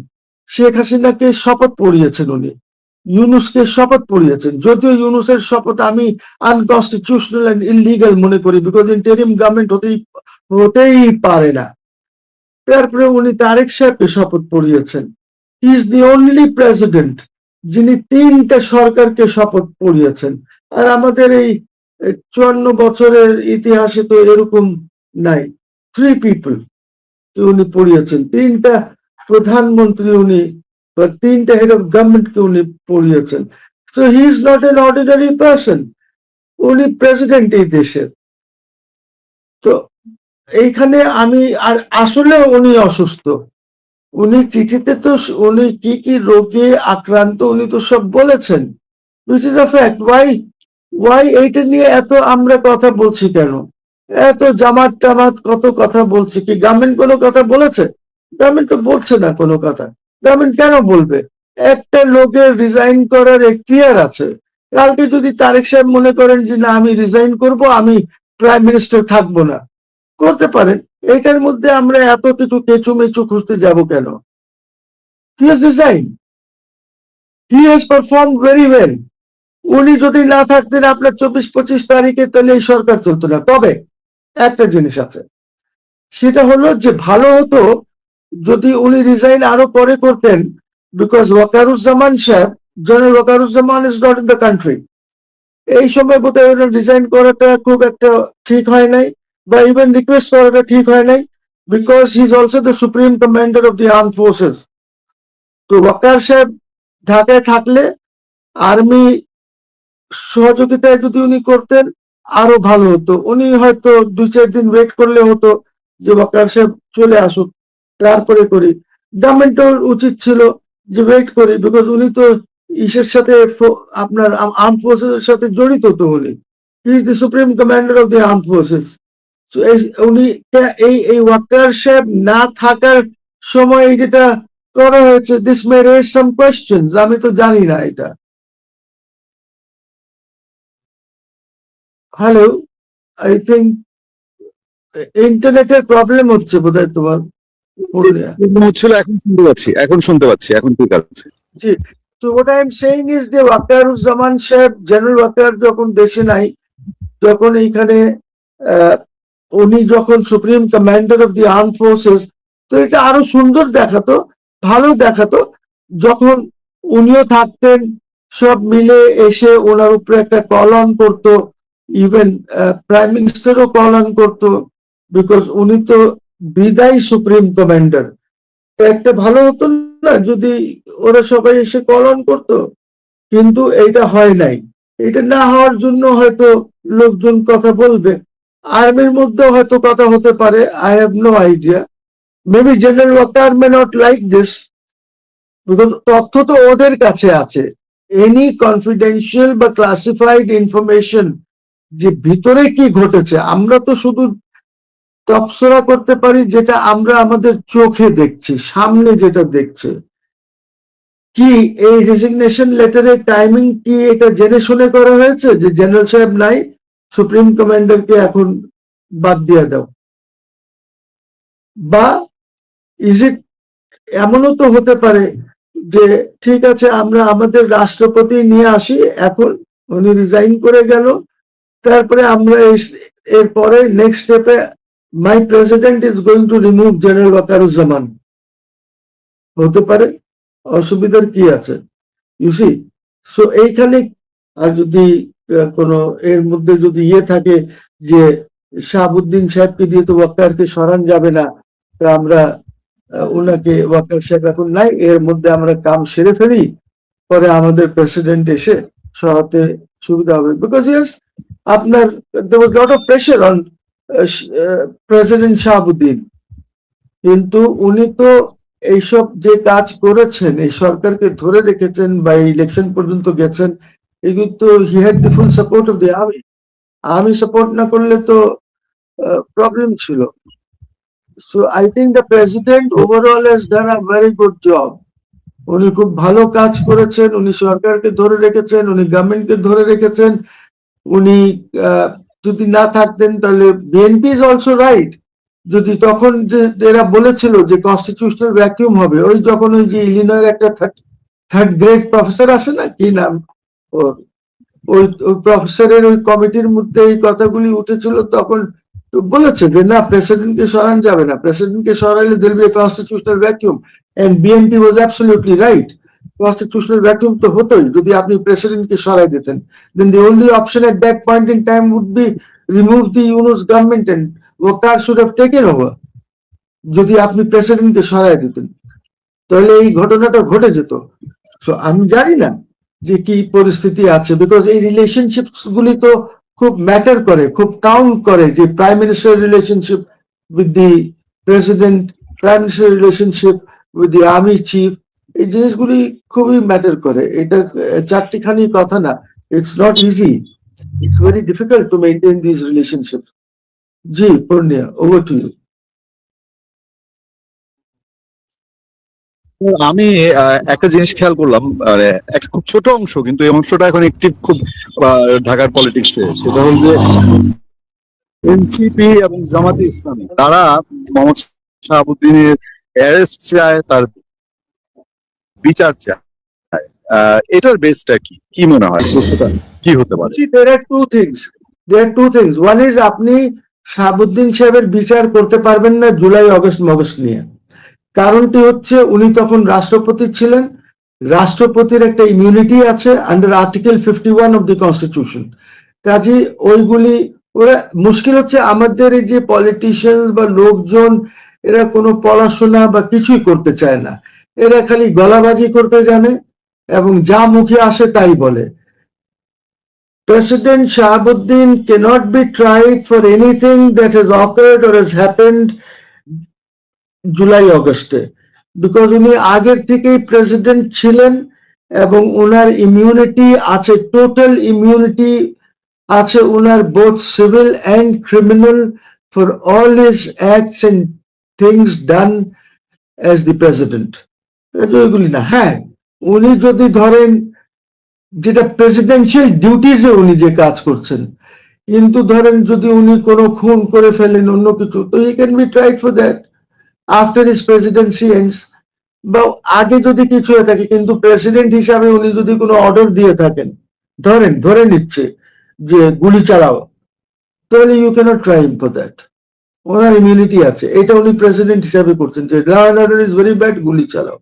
D: শেখ হাসিনাকে শপথ পড়িয়েছেন উনি, ইউনুসকে শপথ পড়িয়েছেন। যদিও ইউনুসের শপথ আমি আনকনস্টিটিউশনাল এন্ড ইললিগাল মনে করি, বিকজ ইন্টারিম গভর্নমেন্ট হতেই পারে না। তারপরে উনি তারেক সাহেবকে শপথ পড়িয়েছেন। He is the only president যিনি 3টা সরকারকে শপথ পড়িয়েছেন। আর আমাদের এই 54 বছরের ইতিহাসে তো এরকম নাই। 3 পিপল উনি পড়িয়েছেন, 3টা প্রধানমন্ত্রী উনি, 3টা হেড অফ গভর্নমেন্টকে উনি পড়িয়েছেন। So he is not an ordinary person, উনি প্রেসিডেন্ট এই দেশের। তো এইখানে আমি আর আসলে উনি অসুস্থ, উনি চিঠিতে তো উনি কি কি রোগে আক্রান্ত উনি তো সব বলেছেন, which is a fact. Why এইটা নিয়ে এত আমরা কথা বলছি কেন? এত জামাত টামাত কত কথা বলছি, কি গভর্নমেন্ট কোনো কথা বলেছে? গভর্নমেন্ট তো বলছে না কোনো কথা। গভর্নমেন্ট কেন বলবে? একটা লোকের রিজাইন করার এখতিয়ার আছে। কালকে যদি তারেক সাহেব মনে করেন যে না আমি রিজাইন করব, আমি প্রাইম মিনিস্টার থাকবো না, করতে পারেন। এইটার মধ্যে আমরা এত কিছু কেঁচু মেচু খুঁজতে যাব কেন? He has resigned. He has performed very well. উনি যদি না থাকতেন আপনার 24-25 তারিখে, তাহলে এই সরকার চলতো না। তবে একটা জিনিস আছে, সেটা হলো যে ভালো হতো যদি উনি রিজাইন আরো পরে করতেন, বিকজ ওয়াকারুজ্জামান সাহেব, general Wakeruzzaman is not in the country. এই সময় বোধহয় রিজাইন করাটা খুব একটা ঠিক হয় নাই, বা ইভেন রিকোয়েস্ট করাটা ঠিক হয় নাই, because he is also the supreme commander of the armed forces. তো ওয়াকার সাহেব ঢাকায় থাকলে আর্মি সহযোগিতায় যদি উনি করতেন আরো ভালো হতো। উনি হয়তো 2-4 দিন ওয়েট করলে হতো যে ওয়াকার সাহেব চলে আসুক, তারপরে করি। গভর্নমেন্টের উচিত ছিল যে ওয়েট করি, বিকজ উনি তো ইসের সাথে, আপনার আর্ম ফোর্সেস সাথে জড়িত। তো উনি হি is the supreme commander of the arm forces. উনি এই ওয়াকার সাহেব না থাকার সময় যেটা করা হয়েছে, this may raise some questions, আমি তো জানি না এটা। হ্যালো, আই থিঙ্ক ইন্টারনেটের প্রবলেম হচ্ছে বোধহয় তোমার পুরুলিয়া।
E: হচ্ছিল, এখন শুনতে পাচ্ছি, এখন ঠিক আছে।
D: জি, তো what I am saying is যে ওয়াকারুজ্জামান সাহেব, জেনারেল ওয়াকার যখন দেশে নাই, যখন এইখানে উনি যখন supreme commander of the arm forces, তো এটা আরো সুন্দর দেখাতো, ভালো দেখাতো যখন উনিও থাকতেন, সব মিলে এসে ওনার উপরে একটা কল অন করতো, ইভেন প্রাইম মিনিস্টারও কল অন করতো, বিকজ উনি তো বিদায়ী সুপ্রিম কমান্ডার। একটা ভালো হতো না যদি ওরা সবাই এসে কল অন করতো, কিন্তু এটা হয় নাই। এটা না হওয়ার জন্য হয়তো লোকজন কথা বলবে, আর্মির মধ্যেও হয়তো কথা হতে পারে, I have no idea. Maybe general Walker may not like this, because তথ্য তো ওদের কাছে আছে। এনি কনফিডেন্সিয়াল বা ক্লাসিফাইড ইনফরমেশন যে ভিতরে কি ঘটেছে, আমরা তো শুধু তফসরা করতে পারি যেটা আমরা আমাদের চোখে দেখছি, সামনে যেটা দেখছে। কি এই রেজিগনেশন লেটারের টাইমিং কি এটা জেনে শুনে করা হয়েছে যে জেনারেল সাহেব নাই, সুপ্রিম কমান্ডারকে এখন বাদ দিয়ে দাও? বা ইজ ইট এমনও তো হতে পারে যে ঠিক আছে আমরা আমাদের রাষ্ট্রপতি নিয়ে আসি, এখন উনি রিজাইন করে গেল, তারপরে আমরা এরপরে নেক্সট স্টেপে my president is going to remove general Wakeruzzaman, হতে পারে, অসুবিধার কি আছে? ইউ সি, সো এইখানে আর যদি কোনো এর মধ্যে যদি ইয়ে থাকে যে শাহাবুদ্দিন সাহেবকে দিয়ে তো ওয়াকারকে সরান যাবে না, তা আমরা ওনাকে ওয়াকার সাহেব এখন নাই, এর মধ্যে আমরা কাম সেরে ফেলি, পরে আমাদের প্রেসিডেন্ট এসে সরাতে সুবিধা হবে। বিকজ ইয়েস, আপনার there was lot of pressure on president Shahabuddin, কিন্তু উনি তো এইসব যে কাজ করেছেন, এই সরকারকে ধরে রেখেছেন বা ইলেকশন পর্যন্ত গেছেন, এগুলো তো he had the full support of the army. Army support না করলে তো প্রবলেম ছিল। So I think the president overall has done a very good job. উনি খুব ভালো কাজ করেছেন, উনি সরকারকে ধরে রেখেছেন, উনি গভর্নমেন্টকে ধরে রেখেছেন। উনি যদি না থাকতেন তাহলে বিএনপি ইজ অলসো রাইট, যদি তখন যে এরা বলেছিল যে কনস্টিটিউশনাল ভ্যাকিউম হবে, ওই যখন ওই যে ইলিনয়ের একটা থার্ড গ্রেড প্রফেসর আছে না, কি নাম ওর, ওই প্রফেসরের ওই কমিটির মধ্যে এই কথাগুলি উঠেছিল, তখন বলেছে যে না প্রেসিডেন্টকে সরান যাবে না, প্রেসিডেন্টকে সরাইলে there be a constitutional vacuum, and BNP was absolutely right. Constitutional vacuum তো হতোই যদি আপনি প্রেসিডেন্টকে সরাই দিতেন। Then the only option at that point in time would be remove the Yunus government and Waker should have taken over. যদি আপনি প্রেসিডেন্টকে সরাই দিতেন তাহলে এই ঘটনাটা ঘটে যেত। সো আমি জানি না যে কি পরিস্থিতি আছে, বিকজ এই রিলেশনশিপ গুলি তো খুব ম্যাটার করে, খুব কাউন্ট করে, যে prime minister relationship with the president, prime minister relationship with the army chief, এই জিনিসগুলি খুবই ম্যাটার করে। এটা চারটিখানি কথা না, it's not easy, it's very difficult to maintain this relationship. জি পূর্ণিয়া, ওভার টু ইউ।
E: আমি একটা জিনিস খেয়াল করলাম, একটা খুব ছোট অংশ, কিন্তু এই অংশটা এখন একটি খুব ঢাকার পলিটিক্সে, সেটা হল যে এনসিপি এবং জামাতে ইসলামী তারা মোহাম্মদ শাহাবুদ্দিনের অ্যারেস্ট চায়, তার বিচার চায়। এটার বেসটা কি মনে হয়, প্রশ্নটা কি হতে পারে?
D: There are two things. There are two things. One is আপনি শাহাবুদ্দিন সাহেবের বিচার করতে পারবেন না জুলাই অগস্ট নিয়ে। কারণটি হচ্ছে উনি তখন রাষ্ট্রপতি ছিলেন, রাষ্ট্রপতির একটা ইমিউনিটি আছে under article 51 of the constitution. কাজে ওইগুলি ওরা, মুশকিল হচ্ছে আমাদের এই যে পলিটিশিয়ান বা লোকজন, এরা কোনো পড়াশোনা বা কিছুই করতে চায় না, এরা খালি গলাবাজি করতে জানে এবং যা মুখে আসে তাই বলে। President Shahabuddin cannot be tried for anything that has occurred or has happened July অগস্টে, বিকজ উনি আগের থেকেই প্রেসিডেন্ট ছিলেন এবং ওনার ইমিউনিটি আছে, টোটাল ইমিউনিটি আছে ওনার, both civil and criminal, for all his acts and things done as the president. এগুলি না, হ্যাঁ উনি যদি ধরেন যেটা প্রেসিডেন্সিয়াল ডিউটিজে উনি যে কাজ করছেন, কিন্তু ধরেন যদি উনি কোনো খুন করে ফেলেন অন্য কিছু, তো he can be tried for that after his Presidency ends, বা আগে যদি কিছু হয়ে থাকে, কিন্তু প্রেসিডেন্ট হিসাবে উনি যদি কোনো অর্ডার দিয়ে থাকেন, ধরে নিচ্ছে যে গুলি চালাও, তাহলে you can't try him for that. ওনার ইমিউনিটি আছে, এটা উনি প্রেসিডেন্ট হিসাবে করছেন যে law and order is very bad, গুলি চালাও,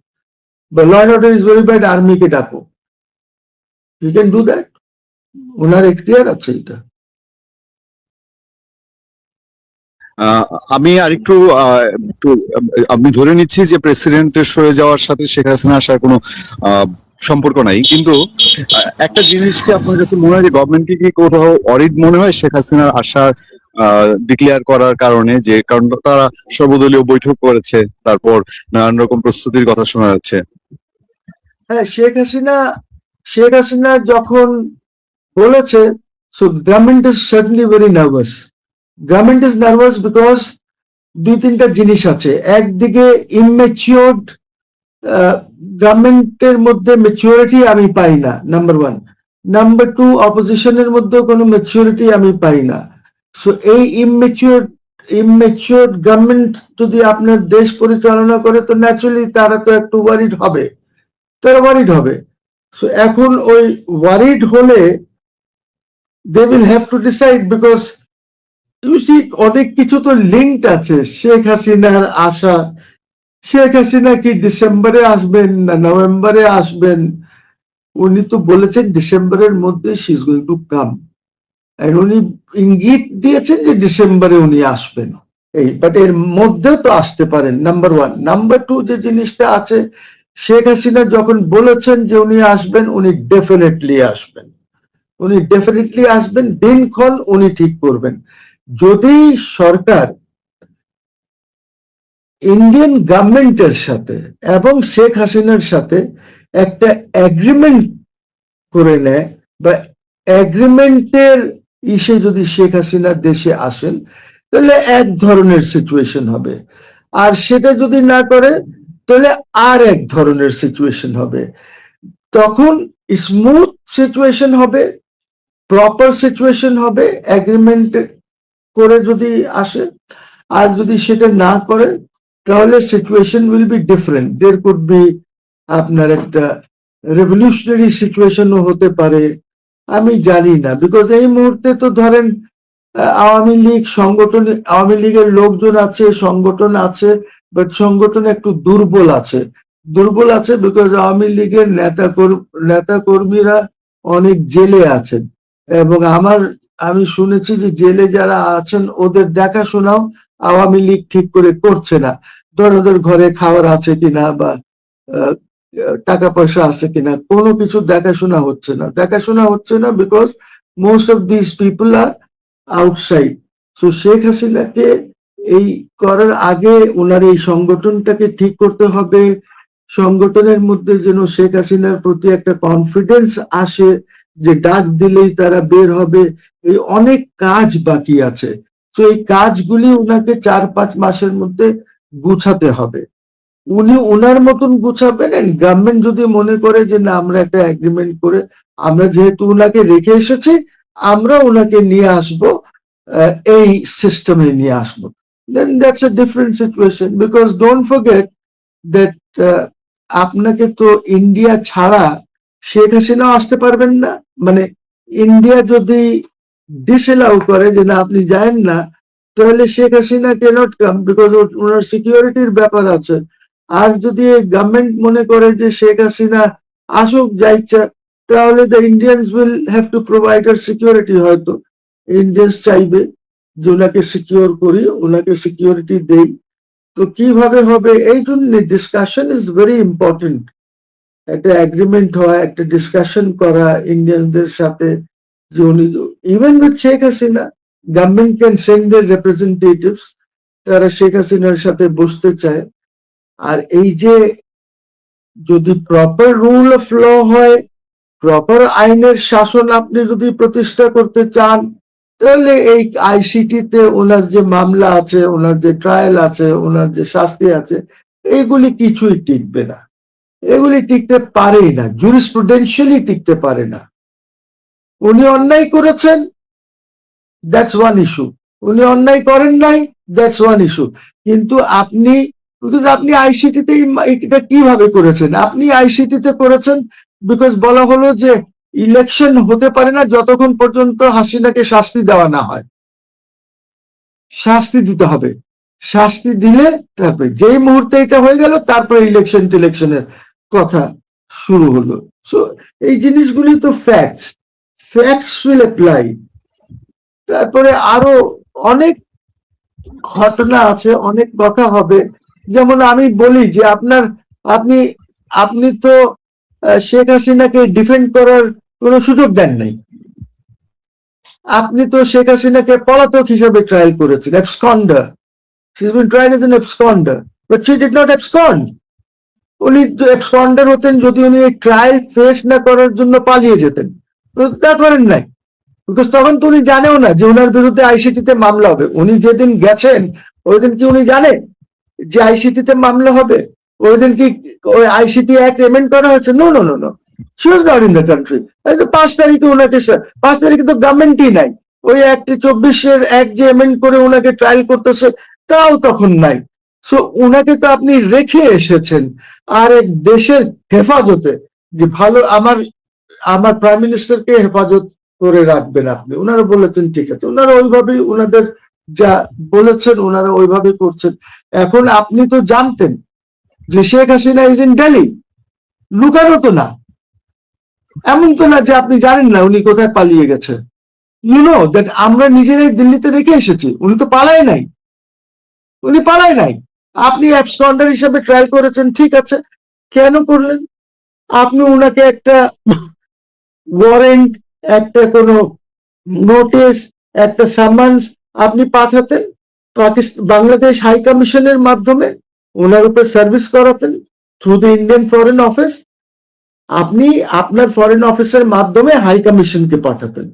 D: বা law and order is very bad, আর্মিকে ডাকো। হি ক্যান ডু দ্যাট, ওনার এখতিয়ার আছে এটা।
E: আমি আরেকটু আমি ধরে নিচ্ছি যে প্রেসিডেন্টের সরে যাওয়ার সাথে শেখ হাসিনা আসার কোনো সম্পর্ক নাই, কিন্তু একটা জিনিস কি আপনার কাছে মনে হয় যে গভর্নমেন্টকে কি কোথাও অডিট মনে হয় শেখ হাসিনার আসার ডিক্লেয়ার করার কারণে, যে কারণ তারা সর্বদলীয় বৈঠক করেছে, তারপর নানান রকম প্রস্তুতির কথা শোনা যাচ্ছে?
D: হ্যাঁ, শেখ হাসিনা যখন বলেছে, so government is certainly very nervous. Government is nervous because দুই তিনটা জিনিস আছে। একদিকে ইমম্যাচিওরড গভর্নমেন্টের মধ্যে ম্যাচিউরিটি আমি পাই না, নাম্বার ওয়ান। নাম্বার টু, অপোজিশনের মধ্যে কোনো ম্যাচিউরিটি আমি পাই না। সো এই ইমম্যাচিওর গভর্নমেন্ট যদি আপনার দেশ পরিচালনা করে, তো ন্যাচুরালি তারা তো একটু ওয়ারিড হবে, সো এখন ওই ওয়ারিড হলে they will have to decide, because you see অনেক কিছু তো লিঙ্কড আছে শেখ হাসিনার আশা। শেখ হাসিনা কি ডিসেম্বরে আসবেন না নভেম্বরে আসবেন? উনি তো বলেছেন ডিসেম্বরের মধ্যে she is going to come, and উনি ইঙ্গিত দিয়েছেন যে ডিসেম্বরে উনি আসবেন। বাট এর মধ্যেও তো আসতে পারেন, নাম্বার ওয়ান। নাম্বার টু, যে জিনিসটা আছে, শেখ হাসিনা যখন বলেছেন যে উনি আসবেন, উনি ডেফিনেটলি আসবেন, দিনক্ষণ উনি ঠিক করবেন। যদি সরকার ইন্ডিয়ান গভর্নমেন্টের সাথে এবং শেখ হাসিনার সাথে একটা এগ্রিমেন্ট করে নেয়, বা এগ্রিমেন্টের ইসে যদি শেখ হাসিনা দেশে আসেন, তাহলে এক ধরনের সিচুয়েশন হবে। আর সেটা যদি না করে, তাহলে আর এক ধরনের সিচুয়েশন হবে। তখন স্মুথ সিচুয়েশন হবে, প্রপার সিচুয়েশন হবে এগ্রিমেন্ট করে যদি আসে। আর যদি সেটা না করে, তাহলে situation will be different. There could be আপনার একটা রেভলিউশনারি সিচুয়েশনও হতে পারে, আমি জানি না। বিকজ এই মুহূর্তে তো ধরেন আওয়ামী লীগের লোকজন আছে, সংগঠন আছে, বাট সংগঠন একটু দুর্বল আছে বিকজ আওয়ামী লীগের নেতা কর্মীরা অনেক জেলে আছেন, এবং আমি শুনেছি যে জেলে যারা আছেন ওদের দেখাশোনাও আওয়ামী লীগ ঠিক করে করছে না। ওদের ঘরে খাবার আছে কিনা, বা টাকা পয়সা আছে কিনা, কোনো কিছু দেখাশোনা হচ্ছে না because most of this people are outside. So Sheikh হাসিনাকে এই করার আগে ওনার এই সংগঠনটাকে ঠিক করতে হবে। সংগঠনের মধ্যে যেন শেখ হাসিনার প্রতি একটা কনফিডেন্স আসে, যে ডাক দিলেই তারা বের হবে। এই অনেক কাজ বাকি আছে, তো এই কাজগুলি ওনাকে 4-5 মাসের মধ্যে গুছাতে হবে। উনি ওনার মতন গুছাবেন। গভর্নমেন্ট যদি মনে করে যে না, আমরা একটা এগ্রিমেন্ট করে, আমরা যেহেতু ওনাকে রেখে এসেছি, আমরা ওনাকে নিয়ে আসবো, এই সিস্টেমে নিয়ে আসবো, then that's a different situation. Because don't forget that আপনাকে তো ইন্ডিয়া ছাড়া শেখ হাসিনাও আসতে পারবেন না। মানে ইন্ডিয়া যদি ডিসএলাউ করে যে না আপনি যায়েন না, তাহলে Sheikh Hasina can't come, because ওনার সিকিউরিটির ব্যাপার আছে। আর যদি গভর্নমেন্ট মনে করে যে শেখ হাসিনা আসুক যা ইচ্ছা, তাহলে the Indians will have to provide her security. হয়তো ইন্ডিয়ানস চাইবে যে ওনাকে সিকিউর করি, ওনাকে সিকিউরিটি দেই। তো কিভাবে হবে, এই জন্য ডিসকাশন ইজ ভেরি ইম্পর্টেন্ট। একটা এগ্রিমেন্ট হয়, একটা ডিসকাশন করা ইন্ডিয়ানদের সাথে, যে উনি even with Sheikh Hasina, government can send there representatives, তারা শেখ হাসিনার সাথে বসতে চায়। আর এই যে যদি প্রপার রুল অফ ল হয়, প্রপার আইনের শাসন আপনি যদি প্রতিষ্ঠা করতে চান, তাহলে এই আইসিটিতে ওনার যে মামলা আছে, ওনার যে ট্রায়াল আছে, ওনার যে শাস্তি আছে, এইগুলি কিছুই টিকবে না। এগুলি টিকতে পারেই না, জুরিসপ্রুডেন্সিয়ালি টিকতে পারে না। উনি অন্যায় করেছেন, দ্যাটস ওয়ান ইস্যু। উনি অন্যায় করেন নাই, দ্যাটস ওয়ান ইস্যু। কিন্তু আপনি আইসিটিতে এটা কিভাবে করেছেন? আপনি আইসিটিতে করেছেন বিকজ বলা হলো যে ইলেকশন হতে পারে না যতক্ষণ পর্যন্ত হাসিনাকে শাস্তি দেওয়া না হয়। শাস্তি দিতে হবে। শাস্তি দিলে তারপরে যেই মুহূর্তে এটা হয়ে গেল তারপরে ইলেকশনের কথা শুরু হলো। সো এই জিনিসগুলি তো ফ্যাক্টস উইল অ্যাপ্লাই। তারপরে আরো অনেক ঘটনা আছে, অনেক কথা হবে। যেমন আমি বলি যে আপনি আপনি তো শেখ হাসিনাকে ডিফেন্ড করার কোনো সুযোগ দেন নাই। আপনি তো শেখ হাসিনাকে পলাতক হিসাবে ট্রায়াল করেছেন, absconder. She's been tried as an absconder, but she did not abscond. উনি absconder হতেন যদি উনি এই ট্রায়াল ফেস না করার জন্য পালিয়ে যেতেন, তা করেন নাই। বিকজ তখন তো উনি জানেও না যে ওনার বিরুদ্ধে আইসিটিতে মামলা হবে। উনি যেদিন গেছেন ওই দিন কি উনি জানে যে আইসিটিতে মামলা হবে? ওই দিন কি ওই আইসিটি অ্যাক্ট এমেন্ড করা হয়েছে? No no no no, she was not in the country. 5 তারিখে ওনাকে 5 তারিখে তো গভর্নমেন্টই নাই। ওই অ্যাক্ট 24-এর অ্যাক্ট যে এমেন্ড করে ওনাকে ট্রায়াল করতেছে তাও তখন নাই। সো ওনাকে তো আপনি রেখে এসেছেন আর এক দেশের হেফাজতে, যে ভালো আমার প্রাইম মিনিস্টারকে হেফাজত করে রাখবেন আপনি। ওনারা বলেছেন ঠিক আছে, ওনারা ওইভাবেই ওনাদের যা বলেছেন ওনারা ওইভাবে করছেন। এখন আপনি তো জানতেন যে শেখ হাসিনা ইজ ইন দিল্লি, লুকানো তো না, এমন তো না যে আপনি জানেন না উনি কোথায় পালিয়ে গেছে। ইউ নো দ্যাট আমরা নিজেরাই দিল্লিতে রেখে এসেছি, উনি তো পালায় নাই, উনি পালায় নাই। আপনি অ্যাবসকন্ডার হিসেবে ট্রায়াল করেছেন, ঠিক আছে, কেন করলেন? আপনি ওনাকে একটা ওয়ারেন্ট, একটা কোনো নোটিশ, একটা সামান্স আপনি পাঠাতেন বাংলাদেশ হাই কমিশনের মাধ্যমে, ওনার উপর সার্ভিস করাতেন through the Indian foreign office. আপনি আপনার ফরেন অফিসের মাধ্যমে হাই কমিশনকে পাঠাতেন।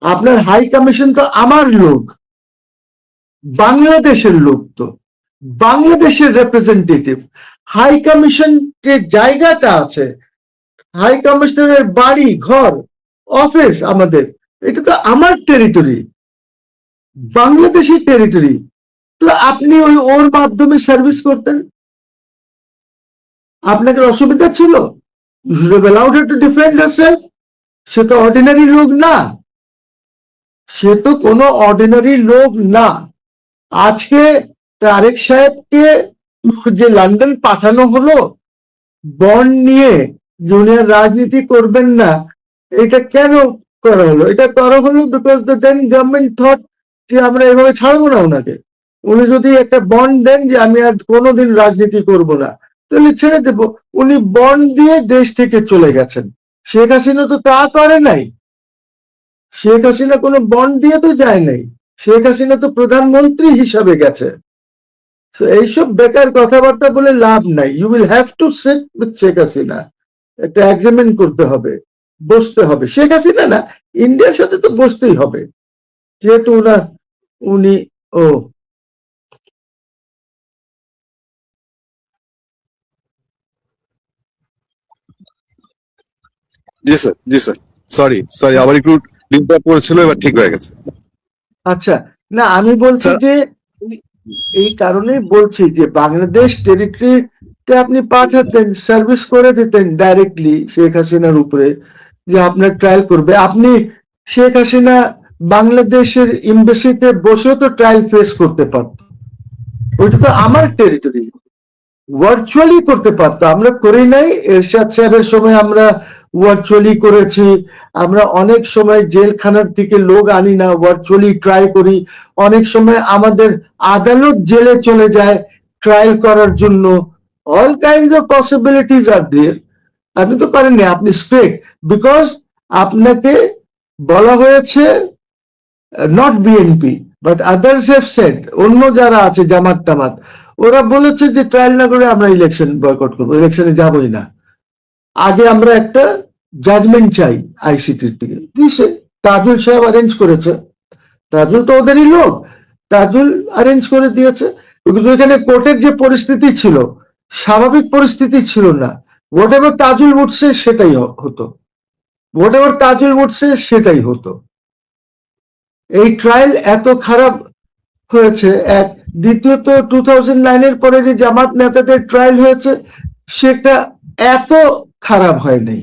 D: আপনার হাই কমিশন তো আমার লোক, বাংলাদেশের লোক, তো বাংলাদেশের রিপ্রেজেন্টেটিভ। হাই কমিশন যে জায়গাটা আছে, হাই কমিশনারের বাড়ি ঘর অফিস আমাদের, এটা তো আমার টেরিটরি, বাংলাদেশের টেরিটরি। তো আপনি ওর মাধ্যমে সার্ভিস করতেন, আপনাকে অসুবিধা ছিল? You should have allowed her to defend herself. সে তো অর্ডিনারি লোক না, সে তো কোনো অর্ডিনারি লোক না। আজকে তারেক সাহেবকে যে লন্ডন পাঠানো হলো বন্ড নিয়ে, জুনিয়র রাজনীতি করবেন না, এটা কেন করা হলো? এটা করা হলো because the then government thought যে আমরা এভাবে ছাড়বো না ওনাকে। উনি যদি একটা বন্ড দেন যে আমি আর কোনোদিন রাজনীতি করব না, তাহলে ছেড়ে দেব। উনি বন্ড দিয়ে দেশ থেকে চলে গেছেন। শেখ হাসিনা তো তা করে নাই। শেখ হাসিনা কোনো বন্ড দিয়ে তো যায় নাই, শেখ হাসিনা তো প্রধানমন্ত্রী হিসাবে গেছে। এইসব বেকার কথাবার্তা বলে লাভ নাই। You will have to sit with Sheikh Hasina, একটা এগ্রিমেন্ট করতে হবে, বসতে হবে। শেখ হাসিনা না, ইন্ডিয়ার সাথে তো বসতেই হবে, যেহেতু উনি ও
E: জি স্যার, জি স্যার, সরি আবার একটু ডিস্টার্ব করেছিল, এবার ঠিক হয়ে গেছে।
D: আচ্ছা, না আমি বলছি
E: স্যার,
D: যে এই কারণেই বলছি যে বাংলাদেশ টেরিটরিতে আপনি পাঠাতেন, সার্ভিস করে দিতেন ডাইরেক্টলি শেখ হাসিনার উপরে, যে আপনার ট্রায়াল করবে। আপনি শেখ হাসিনা বাংলাদেশের এমবাসিতে বসেও তো ট্রায়াল ফেস করতে পারত, ওইটা তো আমার টেরিটরি, ভার্চুয়ালি করতে পারতো। আমরা করি নাই, এরশাদ সাহেবের সময় আমরা ভার্চুয়ালি করেছি। আমরা অনেক সময় জেলখানার থেকে লোক আনি না, ভার্চুয়ালি ট্রাই করি। অনেক সময় আমাদের আদালত জেলে চলে যায় ট্রায়াল করার জন্য। অল কাইন্ডস অফ পসিবিলিটিস আর দেয়ার। আপনি তো করেননি, আপনি স্ট্রিক্ট বিকজ আপনাকে বলা হয়েছে, not BNP but others have said, অন্য যারা আছে জামাত টামাত, ওরা বলেছে যে ট্রায়াল না করে আমরা ইলেকশন বয়কট করবো, ইলেকশনে যাবোই না। আগে আমরা একটা জাজমেন্ট চাই আইসিটির থেকে। দিছে, তাজুল সাহেব অ্যারেঞ্জ করেছে, তাজুল তো ওদেরই লোক, তাজুল অ্যারেঞ্জ করে দিয়েছে। ওইখানে কোর্টের যে পরিস্থিতি ছিল, স্বাভাবিক পরিস্থিতি ছিল না। হোয়াট এভার তাজুল উঠছে সেটাই হতো, হোয়াট এভার তাজুল উঠছে সেটাই হতো। এই ট্রায়াল এত খারাপ হয়েছে এক। দ্বিতীয়ত 2009-এর পরে যে জামাত নেতাদের ট্রায়াল হয়েছে সেটা এত খারাপ হয়নি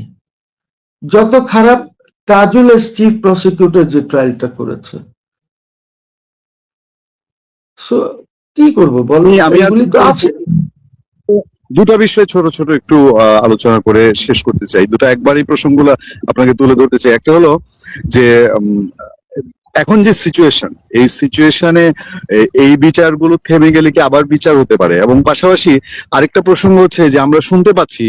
D: যত খারাপ তাজুল এস চিফ প্রসিকিউটর যে ট্রায়ালটা করেছে। সো কি করব বলো,
E: আমি আর
D: এগুলি তো আছে।
E: দুটো বিষয় ছোট ছোট একটু আলোচনা করে শেষ করতে চাই। দুটো একবারই প্রসঙ্গগুলো আপনাকে তুলে ধরতে চাই। একটা হলো যে এখন যে সিচুয়েশন, এই সিচুয়েশনে এই বিচারগুলো থেমে গেলে কি আবার বিচার হতে পারে? এবং পাশাপাশি আরেকটা প্রসঙ্গ হচ্ছে যে আমরা শুনতে পাচ্ছি,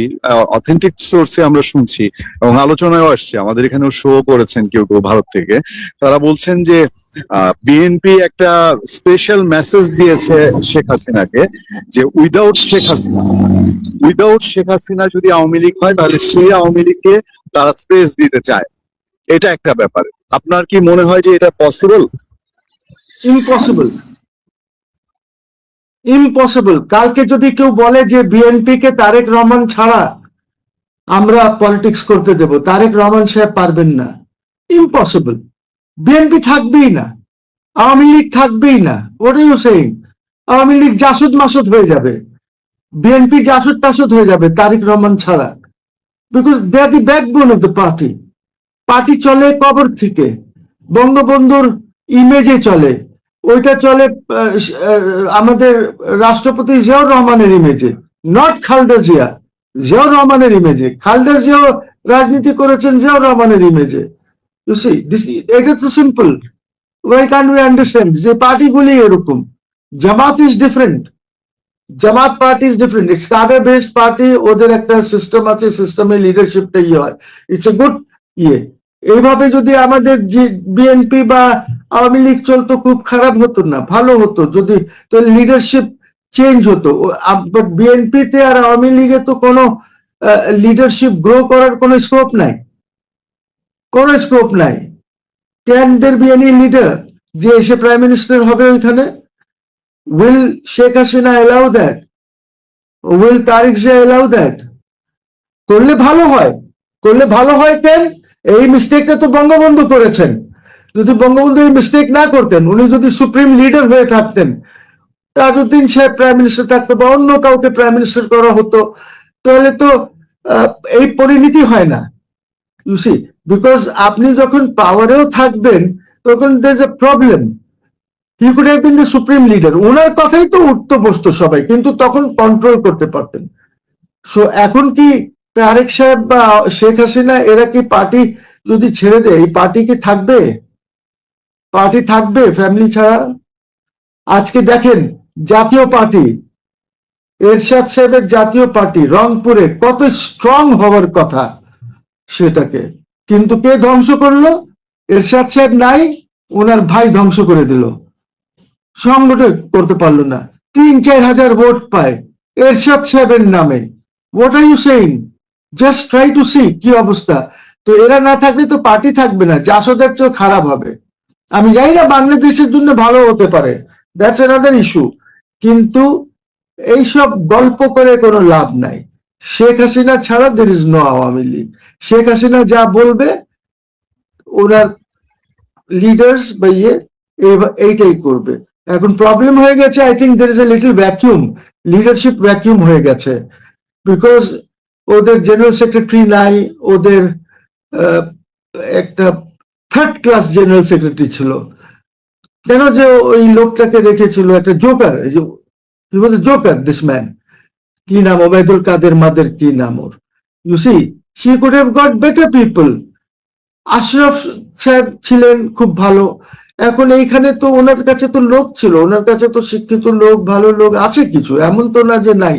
E: অথেন্টিক সোর্সে আমরা শুনছি এবং আলোচনায়ও আসছে, আমাদের এখানেও শো করেছেন কেউ কেউ ভারত থেকে, তারা বলছেন যে বিএনপি একটা স্পেশাল মেসেজ দিয়েছে শেখ হাসিনাকে যে উইদাউট শেখ হাসিনা যদি আওয়ামী লীগ হয় তাহলে সেই আওয়ামী লীগকে তারা স্পেস দিতে চায়। এটা একটা ব্যাপার। আপনার কি মনে হয় যে এটা পসিবল?
D: Impossible, impossible. কালকে যদি কেউ বলে যে বিএনপি কে তারেক রহমান ছাড়া আমরা পলিটিক্স করতে দেব, তারেক রহমান সাহেব পারবেন না। ইম্পসিবল। বিএনপি থাকবেই না, আওয়ামী লীগ থাকবেই না। What are you saying? Awami League জাসুদ মাসুদ হয়ে যাবে, বিএনপি জাসুদ টাসুদ হয়ে যাবে তারেক রহমান ছাড়া। Because they are the backbone of the party. Party চলে কবর থেকে, বঙ্গবন্ধুর ইমেজে চলে, ওইটা চলে আমাদের রাষ্ট্রপতি জিয়াউর রহমানের ইমেজে, নট খালেদা জিয়া। জিয়াউর রহমানের ইমেজে, খালেদা জিয়াও রাজনীতি করেছেন জিয়াউর রহমানের ইমেজে। ইউ সি দিস, এটা তো simple. Why can we understand যে পার্টিগুলি এরকম। Jamaat is different, Jamaat party is different, it's cadre based party, ওদের একটা সিস্টেম আছে, সিস্টেমে লিডারশিপটা হয়, ইটস এ গুড ইয়ে। এইভাবে যদি আমাদের যে বিএনপি বা আওয়ামী লীগ চলতো খুব খারাপ হতো না, ভালো হতো যদি, তো লিডারশিপ চেঞ্জ হতো। বাট বিএনপিতে আর আওয়ামী লীগে তো কোনো লিডারশিপ গ্রো করার কোনো স্কোপ নাই, কোনো স্কোপ নাই। Can there B any leader যে এসে প্রাইম মিনিস্টার হবে ওইখানে? Will Sheikh Hasina allow that? Will Tariq Zia allow that? করলে ভালো হয়, করলে ভালো হয়। কেন? এই মিস্টেকটা তো বঙ্গবন্ধু করেছেন। যদি বঙ্গবন্ধু এই মিস্টেক না করতেন, উনি যদি সুপ্রিম লিডার হয়ে থাকতেন, তাজউদ্দিন সাহেব প্রাইম মিনিস্টার থাকতো বা অন্য কাউকে প্রাইম মিনিস্টার করা হতো, তাহলে তো এই পরিণতি হয় না। ইউ সি, বিকজ আপনি যখন পাওয়ারেও থাকবেন তখন there is a problem. He could have been the supreme leader, ওনার কথাই তো উঠতো বসতো সবাই, কিন্তু তখন কন্ট্রোল করতে পারতেন। সো এখন কি তারেক সাহেব বা শেখ হাসিনা এরা কি পার্টি যদি ছেড়ে দেয়, এই পার্টি কি থাকবে? পার্টি থাকবে ফ্যামিলি ছাড়া? আজকে দেখেন জাতীয় পার্টি, এরশাদ সাহেবের জাতীয় পার্টি রংপুরে কত স্ট্রং হওয়ার কথা সেটাকে, কিন্তু কে ধ্বংস করলো? এরশাদ সাহেব নাই, ওনার ভাই ধ্বংস করে দিল। সংগঠন করতে পারলো না, 3-4 হাজার ভোট পায় এরশাদ সাহেবের নামে। What are you saying? Just try to see কি অবস্থা। তো এরা না থাকলে তো পার্টি থাকবে না, জাসদের চেয়েও খারাপ হবে। আমি জানি না বাংলাদেশের জন্য ভালো হতে পারে, দ্যাটস অ্যানাদার ইস্যু, কিন্তু এইসব গল্প করে কোনো লাভ নাই। শেখ হাসিনা ছাড়া there is no Awami League. Sheikh Hasina যা বলবে ওনার লিডার্স বা এইটাই করবে। এখন প্রবলেম হয়ে গেছে, I think there is a little vacuum, leadership vacuum হয়ে গেছে। বিকজ ওদের জেনারেল সেক্রেটারি নাই, ওদের একটা থার্ড ক্লাস জেনারেল সেক্রেটারি ছিল। কেন যে ওই লোকটাকে রেখেছিল, একটা joker, he was a joker this man, কি নাম, ওবায়দুল কাদের মাদের কি নাম ওর। You see, she could have got better people. Ashraf সাহেব ছিলেন খুব ভালো। এখন এইখানে তো ওনার কাছে তো লোক ছিল, ওনার কাছে তো শিক্ষিত লোক, ভালো লোক আছে কিছু, এমন তো না যে নাই।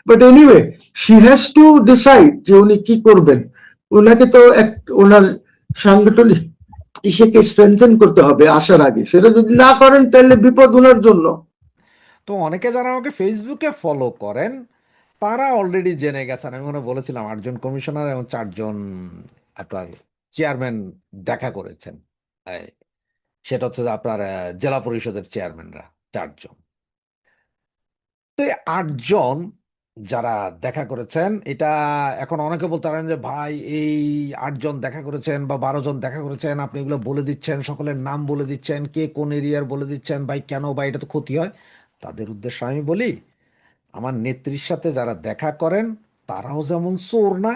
D: But anyway, she has to decide যে উনি কি করবেন। ওনাকে তো ওনার সাংগঠনিক ইসেকে স্ট্রেংথেন করতে হবে আসার আগে। সেটা যদি না করেন তাহলে বিপদ ওনার জন্য।
F: তো অনেকে যারা আমাকে ফেসবুকে ফলো করেন তারা অলরেডি জেনে গেছেন। আমি মনে বলেছিলাম 8জন কমিশনার এবং 4জন আপনার চেয়ারম্যান দেখা করেছেন। এই, সেটা হচ্ছে যে আপনার জেলা পরিষদের চেয়ারম্যানরা 4জন। তো এই 8জন যারা দেখা করেছেন, এটা এখন অনেকে বলতে পারেন যে ভাই এই 8জন দেখা করেছেন বা 12জন দেখা করেছেন, আপনি এগুলো বলে দিচ্ছেন, সকলের নাম বলে দিচ্ছেন, কে কোন এরিয়ার বলে দিচ্ছেন, ভাই কেন, বা এটা তো ক্ষতি হয়। তাদের উদ্দেশ্যে আমি বলি, আমার নেত্রীর সাথে যারা দেখা করেন তারাও যেমন চোর না,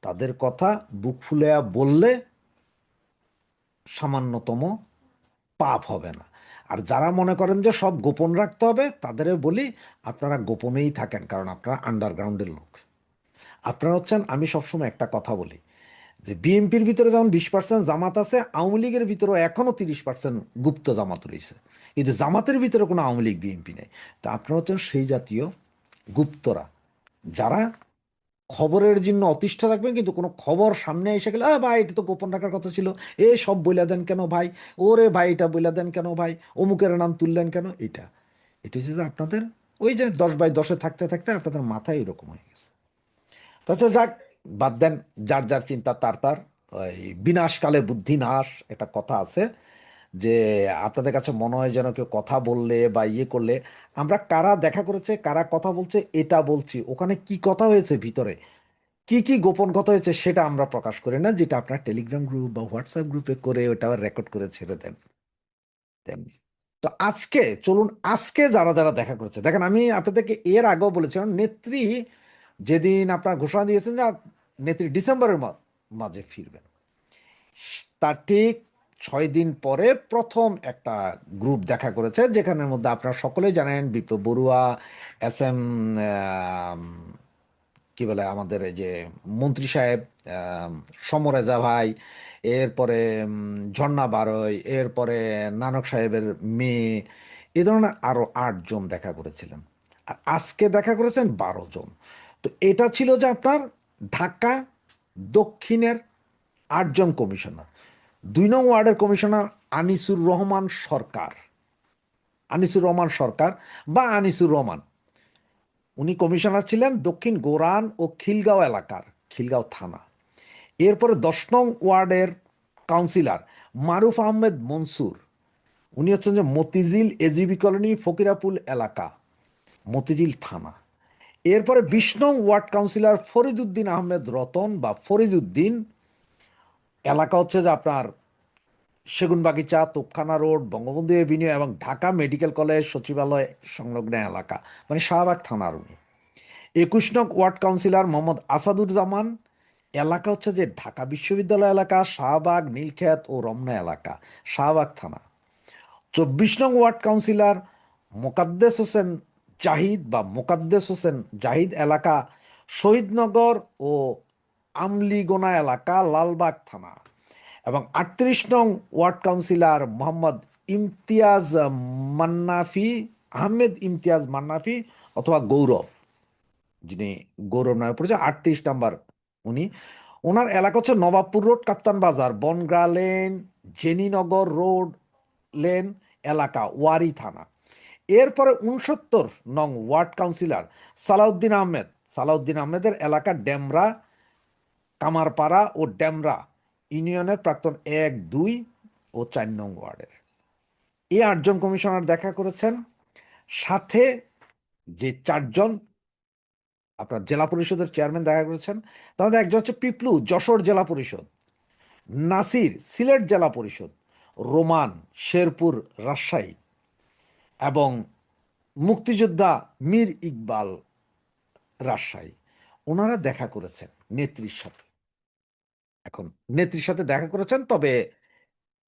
F: তাদের কথা বুক ফুলিয়া বললে সামান্যতম পাপ হবে না। আর যারা মনে করেন যে সব গোপন রাখতে হবে তাদেরও বলি আপনারা গোপনেই থাকেন, কারণ আপনারা আন্ডারগ্রাউন্ডের লোক। আপনারা হচ্ছেন, আমি সবসময় একটা কথা বলি যে বিএনপির ভিতরে যেমন 20% জামাত আছে, আওয়ামী লীগের ভিতরেও এখনো 30% গুপ্ত জামাত রয়েছে, কিন্তু জামাতের ভিতরে কোনো আওয়ামী লীগ বিএনপি নেই। তা আপনারা হচ্ছেন সেই জাতীয় গুপ্তরা, যারা খবরের জন্য অতিষ্ঠ থাকবেন, কিন্তু কোনো খবর সামনে এসে গেলে ভাই এটা তো গোপন রাখার কথা ছিল, এ সব বইলা দেন কেন ভাই, ওরে ভাই এটা বইলা দেন কেন ভাই, অমুকের নাম তুললেন কেন। এটা এটা হচ্ছে যে আপনাদের ওই যে 10/10 থাকতে থাকতে আপনাদের মাথায় এরকম হয়ে গেছে। তাছাড়া যাক, বাদ দেন, যার যার চিন্তা তার তার। ওই বিনাশকালে বুদ্ধি নাশ একটা কথা আছে, যে আপনাদের কাছে মনে হয় যেন কেউ কথা বললে বা ইয়ে করলে, আমরা কারা দেখা করেছে কারা কথা বলছে এটা বলছি, ওখানে কি কথা হয়েছে ভিতরে, কি কি গোপন কথা হয়েছে সেটা আমরা প্রকাশ করি না, যেটা আপনার টেলিগ্রাম গ্রুপ বা হোয়াটসঅ্যাপ গ্রুপে করে ওটা রেকর্ড করে ছেড়ে দেন তেমনি। তো আজকে চলুন, আজকে যারা যারা দেখা করেছে দেখেন, আমি আপনাদেরকে এর আগেও বলেছিলাম, নেত্রী যেদিন আপনার ঘোষণা দিয়েছেন যে নেত্রী ডিসেম্বরের মাঝে ফিরবেন, তার ঠিক 6 দিন পরে প্রথম একটা গ্রুপ দেখা করেছে, যেখানের মধ্যে আপনারা সকলেই জানেন বিপ্লব বড়ুয়া, SM কি বলে আমাদের এই যে মন্ত্রী সাহেব, আম, সমরেজা ভাই, এরপরে ঝর্ণা বারোই, এরপরে নানক সাহেবের মেয়ে, এ ধরনের আরো 8 জন দেখা করেছিলেন। আর আজকে দেখা করেছেন 12 জন। তো এটা ছিল যে আপনার ঢাকা দক্ষিণের 8 জন কমিশনার। 2 নং ওয়ার্ডের কমিশনার আনিসুর রহমান সরকার বা আনিসুর রহমান, উনি কমিশনার ছিলেন দক্ষিণ গোরান ও খিলগাঁও এলাকার, খিলগাঁও থানা। এরপরে 10 নং ওয়ার্ডের কাউন্সিলর মারুফ আহমেদ মনসুর, উনি হচ্ছেন যে মতিঝিল এজিবি কলোনি ফকিরাপুল এলাকা, মতিঝিল থানা। এরপরে 20 নং ওয়ার্ড কাউন্সিলর ফরিদউদ্দিন আহমেদ রতন বা ফরিদউদ্দিন, এলাকা হচ্ছে যে আপনার সেগুনবাগিচা, তোপখানা রোড, বঙ্গবন্ধু এভিনিউ এবং ঢাকা মেডিকেল কলেজ সচিবালয় সংলগ্ন এলাকা, মানে শাহবাগ থানার উনি। 21 নং ওয়ার্ড কাউন্সিলর মোহাম্মদ আসাদুজ্জামান, এলাকা হচ্ছে যে ঢাকা বিশ্ববিদ্যালয় এলাকা, শাহবাগ, নীলক্ষেত ও রমনা এলাকা, শাহবাগ থানা। 24 নং ওয়ার্ড কাউন্সিলর মোকাদ্দেস হোসেন জাহিদ, এলাকা শহীদনগর ও আমলিগোনা এলাকা, লালবাগ থানা। এবং 38 নং ওয়ার্ড কাউন্সিলর মোহাম্মদ ইমতিয়াজ আহমেদ ইমতিয়াজ মান্নাফি অথবা গৌরব, যিনি গৌরব নামে পরিচয়, 38 নম্বর উনি। ওনার এলাকা হচ্ছে নবাবপুর রোড, কাপ্তান বাজার, বনগ্রা লেন, জেনিনগর রোড লেন এলাকা, ওয়ারি থানা। এরপরে 69 নং ওয়ার্ড কাউন্সিলর সালাউদ্দিন আহমেদের এলাকা ডেমরা, কামারপাড়া ও ডেমরা ইউনিয়নের প্রাক্তন 1, 2 ও 4 নং ওয়ার্ডের। এই 8 জন কমিশনার দেখা করেছেন, সাথে যে 4 জন আপনার জেলা পরিষদের চেয়ারম্যান দেখা করেছেন। তার মধ্যে একজন হচ্ছে পিপলু, যশোর জেলা পরিষদ; নাসির, সিলেট জেলা পরিষদ; রোমান, শেরপুর, রাজশাহী; এবং মুক্তিযোদ্ধা মীর ইকবাল, রাজশাহী। ওনারা দেখা করেছেন নেত্রীর সাথে। এখন নেত্রীর সাথে দেখা করেছেন, তবে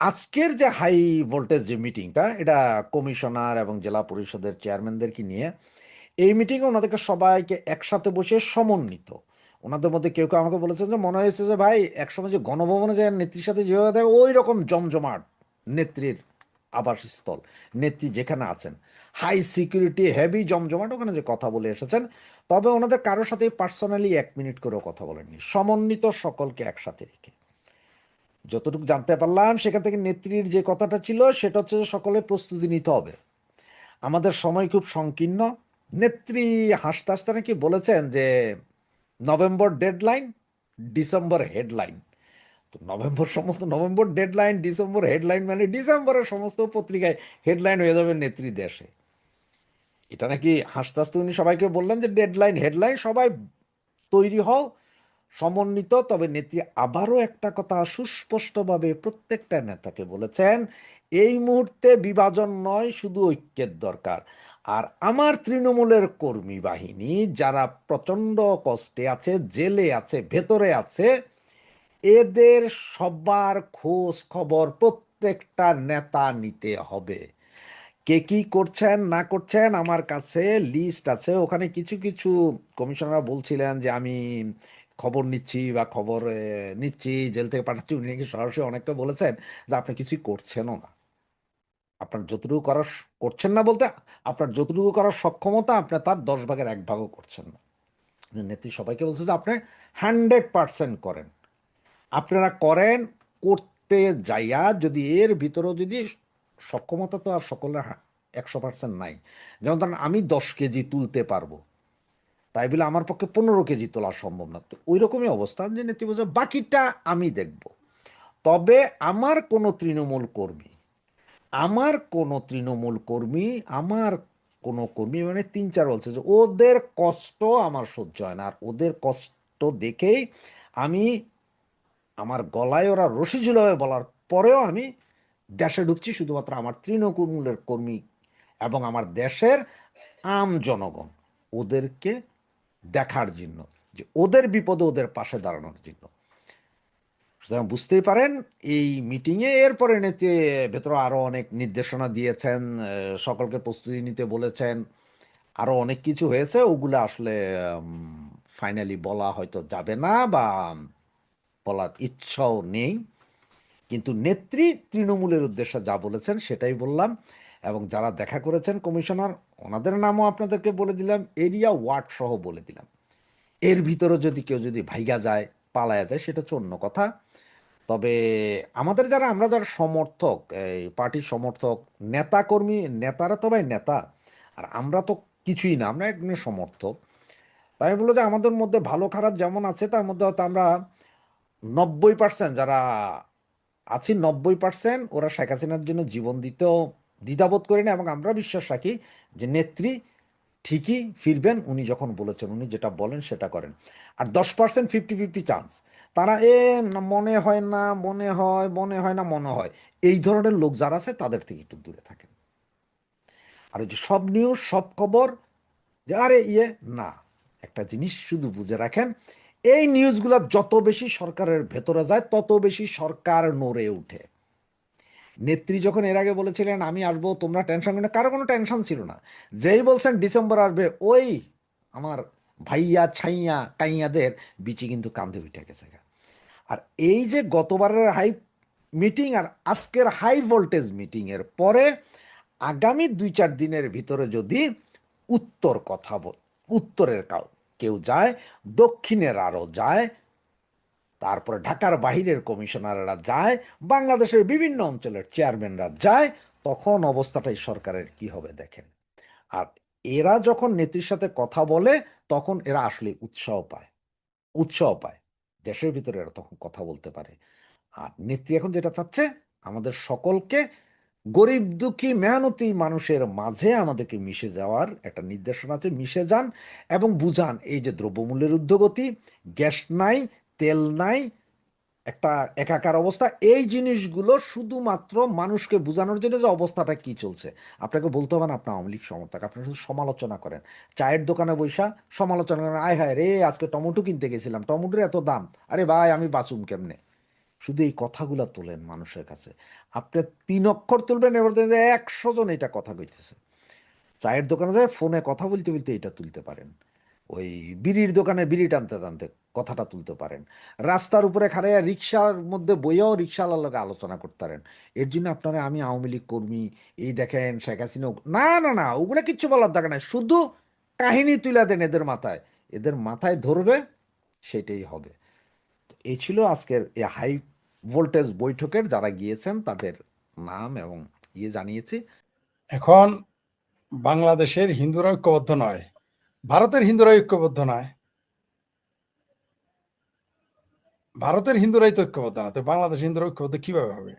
F: আজকের যে হাই ভোল্টেজ যে মিটিংটা, এটা কমিশনার এবং জেলা পরিষদের চেয়ারম্যানদেরকে নিয়ে এই মিটিংয়ে ওনাদেরকে সবাইকে একসাথে বসে সমন্বিত। ওনাদের মধ্যে কেউ কেউ আমাকে বলেছেন যে মনে হয়েছে যে ভাই একসময় যে গণভবনে যায় নেত্রীর সাথে যেভাবে থাকে ওই রকম জমজমাট নেত্রীর আবাসস্থল, নেত্রী যেখানে আছেন, হাই সিকিউরিটি, হেভি জমজমাট, ওখানে যে কথা বলে এসেছেন। তবে ওনাদের কারোর সাথে পার্সোনালি 1 মিনিট করেও কথা বলেননি, সমন্বিত সকলকে একসাথে রেখে। যতটুকু জানতে পারলাম সেখান থেকে নেত্রীর যে কথাটা ছিল সেটা হচ্ছে যে সকলে প্রস্তুতি নিতে হবে, আমাদের সময় খুব সংকীর্ণ। নেত্রী হাসতে হাসতে নাকি বলেছেন যে নভেম্বর ডেডলাইন, ডিসেম্বর হেডলাইন। তো নভেম্বর ডেডলাইন, ডিসেম্বর হেডলাইন, মানে ডিসেম্বরের সমস্ত পত্রিকায় হেডলাইন হয়ে যাবে নেত্রী দেশে। এটা নাকি হাসতে হাসতে উনি সবাইকে বললেন যে ডেডলাইন হেডলাইন সবাই তৈরি হও, সমন্বিত। তবে নেত্রী আবারও একটা কথা সুস্পষ্টভাবে প্রত্যেকটা নেতাকে বলেছেন, এই মুহূর্তে বিভাজন নয়, শুধু ঐক্যের দরকার। আর আমার তৃণমূলের কর্মী বাহিনী যারা প্রচণ্ড কষ্টে আছে, জেলে আছে, ভেতরে আছে, এদের সবার খোঁজ খবর প্রত্যেকটা নেতা নিতে হবে। কে কি করছেন না করছেন আমার কাছে লিস্ট আছে। ওখানে কিছু কিছু কমিশনার বলছিলেন যে আমি খবর নিচ্ছি বা খবর নিচ্ছি, জেল থেকে পাঠাচ্ছি। উনি নাকি সরাসরি অনেকটা বলেছেন যে আপনি কিছুই করছেনও না। আপনার যতটুকু করার করছেন না বলতে আপনার যতটুকু করার সক্ষমতা আপনার তার 10 ভাগের 1 ভাগও করছেন না। নেত্রী সবাইকে বলছে যে আপনি 100% করেন। আপনারা করেন, করতে যাইয়া যদি এর ভিতরেও যদি সক্ষমতা তো আর সকলের 100% নাই। যেমন ধরেন আমি 10 কেজি তুলতে পারবো, তাই বলে আমার পক্ষে 15 কেজি তোলা সম্ভব না। তো ওই রকমই অবস্থা যে নেত্রী বলছে বাকিটা আমি দেখব। তবে আমার কোনো তৃণমূল কর্মী আমার কোনো কর্মী মানে 3-4 বলছে যে ওদের কষ্ট আমার সহ্য হয় না, আর ওদের কষ্ট দেখেই আমি আমার গলায় ওরা রশি ঝুলাবে বলার পরেও আমি দেশে ঢুকছি শুধুমাত্র আমার তৃণমূলের কর্মী এবং আমার দেশের আম জনগণ ওদেরকে দেখার জন্য, যে ওদের বিপদে ওদের পাশে দাঁড়ানোর জন্য। সুতরাং বুঝতেই পারেন এই মিটিংয়ে এরপরে নেত্রী ভেতরে আরো অনেক নির্দেশনা দিয়েছেন, সকলকে প্রস্তুতি নিতে বলেছেন, আরো অনেক কিছু হয়েছে। ওগুলো আসলে ফাইনালি বলা হয়তো যাবে না বা বলার ইচ্ছাও নেই। কিন্তু নেত্রী তৃণমূলের উদ্দেশ্যে যা বলেছেন সেটাই বললাম, এবং যারা দেখা করেছেন কমিশনার ওনাদের নামও আপনাদেরকে বলে দিলাম, এরিয়া ওয়ার্ড সহ বলে দিলাম। এর ভিতরে যদি কেউ যদি ভাইগা যায় পালায়া যায় সেটা হচ্ছে অন্য কথা। তবে আমরা যারা সমর্থক, এই পার্টির সমর্থক, নেতা কর্মী, নেতারা তো ভাই নেতা, আর আমরা তো কিছুই না, আমরা একজন সমর্থক। তাই আমি বলবো যে আমাদের মধ্যে ভালো খারাপ যেমন আছে তার মধ্যে হয়তো আমরা 90% যারা আছি 90% ওরা শেখ হাসিনার জন্য জীবন দিতেও দ্বিধাবোধ করি না, এবং আমরা বিশ্বাস রাখি যে নেত্রী ঠিকই ফিরবেন। উনি যখন বলেছেন, উনি যেটা বলেন সেটা করেন। আর 10% 50-50 চান্স, তারা মনে হয় না, মনে হয় না, মনে হয়, এই ধরনের লোক যারা আছে তাদের থেকে একটু দূরে থাকেন। আর ওই যে সব নিউজ সব খবর যে আরে না, একটা জিনিস শুধু বুঝে রাখেন, এই নিউজগুলো যত বেশি সরকারের ভেতরে যায় তত বেশি সরকার নড়ে উঠে। নেত্রী যখন এর আগে বলেছিলেন আমি আসবো তোমরা টেনশন করো না, কারো কোনো টেনশন ছিল না। যেই বলছেন ডিসেম্বর আসবে, ওই আমার ভাইয়া ছাইয়া কাইয়াদের বিচি কিন্তু কান্দে উঠে গেছে। আর এই যে গতবারের হাই মিটিং আর আজকের হাই ভোল্টেজ মিটিং এর পরে আগামী 2-4 দিনের ভিতরে যদি উত্তরের কেউ যায়, দক্ষিণের আরো যায়, তারপরে ঢাকার বাহিরের কমিশনাররা যায়, বাংলাদেশের বিভিন্ন অঞ্চলের চেয়ারম্যানরা যায়, তখন অবস্থাটাই সরকারের কি হবে দেখেন। আর এরা যখন নেত্রীর সাথে কথা বলে তখন এরা আসলে উৎসাহ পায়, দেশের ভিতরে এরা তখন কথা বলতে পারে। আর নেত্রী এখন যেটা চাচ্ছে আমাদের সকলকে গরিব দুঃখী মেহনতি মানুষের মাঝে আমাদেরকে মিশে যাওয়ার একটা নির্দেশনা আছে। মিশে যান এবং বুঝান এই যে দ্রব্যমূল্যের ঊর্ধ্বগতি, গ্যাস নাই, তেল নাই, একটা একাকার অবস্থা, এই জিনিসগুলো শুধুমাত্র মানুষকে বোঝানোর জন্য যে অবস্থাটা কি চলছে। আপনাকে বলতে হবে না আপনার আওয়ামী লীগ সমর্থক, আপনি শুধু সমালোচনা করেন। চায়ের দোকানে বৈশা সমালোচনা করেন, আয় হায় রে আজকে টমেটো কিনতে গেছিলাম, টমেটোর এত দাম, আরে ভাই আমি বাঁচুম কেমনে। শুধু এই কথাগুলো তোলেন মানুষের কাছে। আপনি 3 অক্ষর তুলবেন, এবার 100 জন এটা কথা কইতেছে। চায়ের দোকানে যায় ফোনে কথা বলতে বলতে এটা তুলতে পারেন। ওই বিড়ির দোকানে বিড়ি টানতে টানতে কথাটা তুলতে পারেন। রাস্তার উপরে খাড়াইয়া রিক্সার মধ্যে বইয়াও রিক্সাওয়ালার লগে আলোচনা করতে পারেন। এর জন্য আপনারা আমি আওয়ামী লীগ কর্মী, এই দেখেন শেখ হাসিনা, না না না, ওগুলো কিচ্ছু বলার দরকার নাই। শুধু কাহিনী তুলে দেন এদের মাথায় ধরবে, সেটাই হবে। এই ছিল আজকের এই হাই ভোল্টেজ বৈঠকের যারা গিয়েছেন তাদের নাম এবং জানিয়েছি।
G: এখন বাংলাদেশের হিন্দুরা ঐক্যবদ্ধ নয়, ভারতের হিন্দুরা ঐক্যবদ্ধ নয়, ভারতের হিন্দুরাই তো ঐক্যবদ্ধ না, তো বাংলাদেশের হিন্দুরা ঐক্যবদ্ধ কিভাবে হবে?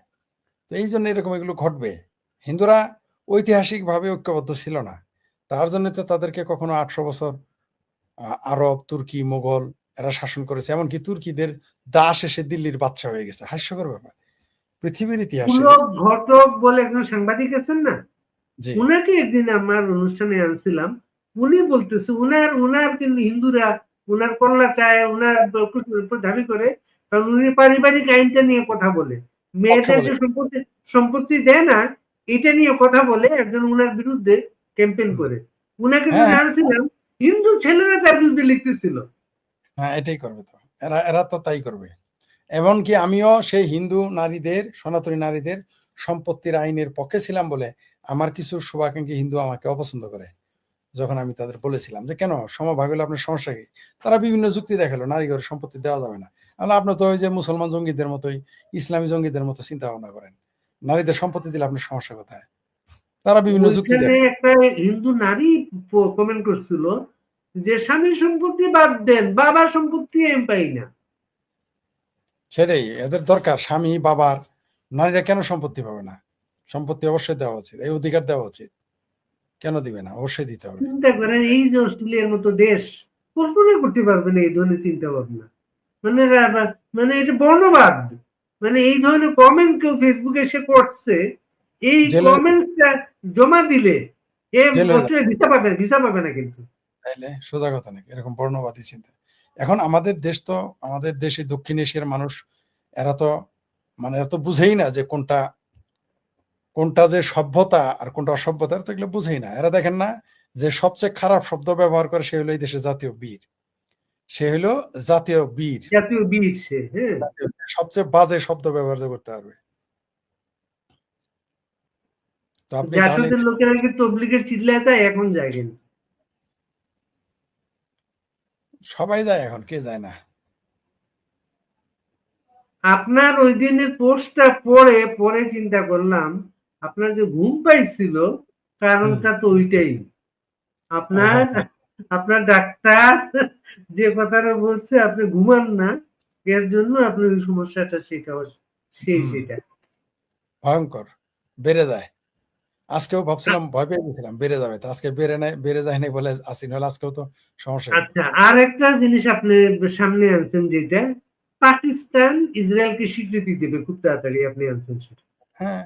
G: তো এই জন্য এরকম এগুলো ঘটবে। হিন্দুরা ঐতিহাসিকভাবে ঐক্যবদ্ধ ছিল না, তার জন্য তো তাদেরকে কখনো 800 বছর আরব, তুর্কি, মোগল এরা শাসন করেছে। এমনকি তুর্কিদের দাস এসে দিল্লির বাদশা হয়ে গেছে। হাস্যকর ব্যাপার পৃথিবীর ইতিহাসে।
H: পুলক ঘটক বলে একজন সাংবাদিক আছেন না,
G: জি,
H: উনাকে একদিন আমার অনুষ্ঠানে আনছিলাম। উনি বলতেছে উনার কিন্তু হিন্দুরা উনার কল্লা চায়, উনার দাবি করে, কারণ উনি পারিবারিক আইনটা নিয়ে কথা বলে। মেয়েদের যে সম্পত্তি দেয় না, এটা নিয়ে কথা বলে একজন উনার বিরুদ্ধে ক্যাম্পেইন করে। উনাকে
G: হ্যাঁ
H: যদি আনছিলাম, হিন্দু ছেলেরা তার বিরুদ্ধে লিখতেছিল।
G: হ্যাঁ, এটাই করবে তো, এরা তো তাই করবে। এমনকি আমিও সেই হিন্দু নারীদের, সনাতনী নারীদের সম্পত্তির আইনের পক্ষে ছিলাম বলে আমার কিছু শুভাকাঙ্ক্ষী হিন্দু আমাকে অপছন্দ করে। যখন আমি তাদের বলেছিলাম যে কেন সমভাগ হলে আপনার সমস্যা কি, তারা বিভিন্ন যুক্তি দেখালো নারী ঘরে সম্পত্তি দেওয়া যাবে না। আপনি তো ওই যে মুসলমান জঙ্গিদের মতোই, ইসলামী জঙ্গিদের মতো চিন্তা ভাবনা করেন, নারীদের সম্পত্তি দিলে আপনার সমস্যা কোথায়? তারা বিভিন্ন যুক্তি
H: ওইখানে
G: দেয়।
H: একটা হিন্দু নারী কমেন্ট করছিল যে স্বামীর সম্পত্তি বাদ দেন, বাবার সম্পত্তি আমি পাই না।
G: সেটাই এদের দরকার, স্বামী বাবার। নারীরা কেন সম্পত্তি পাবে না? সম্পত্তি অবশ্যই দেওয়া উচিত, এই অধিকার দেওয়া উচিত। কেন দিবে না? অবশ্যই দিতে হবে।
H: চিন্তা করেন, এই যে অস্ট্রেলিয়ার মতো দেশ, কল্পনা করতে পারবে না এই ধরনের চিন্তা ভাবনা। মানে মানে এটা বর্ণবাদ। মানে এই ধরনের কমেন্ট কেউ ফেসবুকে এসে করছে, এই
G: জেলে
H: কমেন্টসটা জমা দিলে এ
G: জেলে হয়ে যাবে।
H: অস্ট্রেলিয়া ভিসা পাবে না কিন্তু।
G: তাইলে সোজা কথা নাকি এরকম বর্ণবাদী চিন্তা? এখন আমাদের দেশ তো, আমাদের দেশে দক্ষিণ এশিয়ার মানুষ, এরা তো মানে এরা তো বুঝেই না যে কোনটা কোনটা যে সভ্যতা আর কোনটা অসভ্যতা, এরা তো এগুলো বুঝেই না। এরা দেখেন না যে সবচেয়ে খারাপ শব্দ ব্যবহার করে সে হলো এই দেশের জাতীয় বীর। সে হলো জাতীয় বীর।
H: জাতীয় বীর সে, হ্যাঁ।
G: সবচেয়ে বাজে শব্দ ব্যবহার যে করতে পারবে। তো আপনি তাহলে
H: জাসদের লোকেরা কি তবলিগের চিল্লায় যায়, এখন যায় কিন্তু।
G: সবাই যায়, এখন কে যায় না?
H: আপনার ওই দিনের পোস্টটা পরে চিন্তা করলাম, আপনার যে ঘুম পাইছিল কারণটা তো ওইটাই। আপনার আপনার ডাক্তার যে কথাটা বলছে আপনি ঘুমান না, এর জন্য আপনার ওই সমস্যাটা সেটা
G: ভয়ঙ্কর বেড়ে যায়। আজকেও ভাবছিলাম, ভয় পেয়ে গেছিলাম বেড়ে যাবে, তো আজকে বেড়ে যায় নাই বলে আসি, নাহলে আজকেও তো সমস্যা।
H: আচ্ছা, আর একটা জিনিস আপনি সামনে আনছেন, যেটা পাকিস্তান ইসরায়েলকে স্বীকৃতি দেবে খুব তাড়াতাড়ি, আপনি আনছেন সেটা।
G: হ্যাঁ,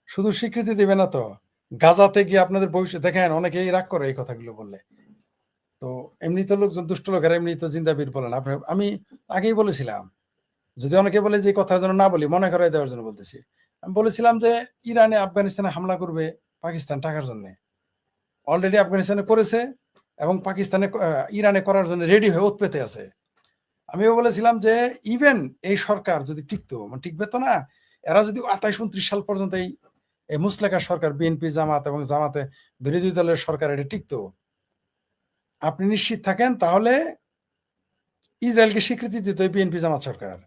G: শুধু স্বীকৃতি দেবে না তো, গাজাতে গিয়ে আপনাদের ভবিষ্যৎ দেখেন, অনেকেই রাগ করে এই কথাগুলো বললে। তো এমনি তো লোকজন, দুষ্ট লোকেরা এমনি তো জিন্দাবীর বলেন। আমি আগেই বলেছিলাম, যদি অনেকে বলে যে কথা যেন না বলি, মনে করাই দেওয়ার জন্য বলতেছি। আমি বলেছিলাম যে ইরানে আফগানিস্তানে হামলা করবে পাকিস্তান টাকার জন্য। অলরেডি আফগানিস্তানে করেছে এবং পাকিস্তানে ইরানে করার জন্য রেডি হয়ে ওত পেতে আছে। আমিও বলেছিলাম যে ইভেন এই সরকার যদি টিকতো, মানে টিকবে তো না, এরা যদি 28-29 সাল পর্যন্ত এই মুসলেকা সরকার, বিএনপি জামাত এবং জামাতে বিরোধী দলের সরকার এটা টিকতো, আপনি নিশ্চিত থাকেন তাহলে ইসরায়েলকে স্বীকৃতি দিত বিএনপি জামাত সরকার,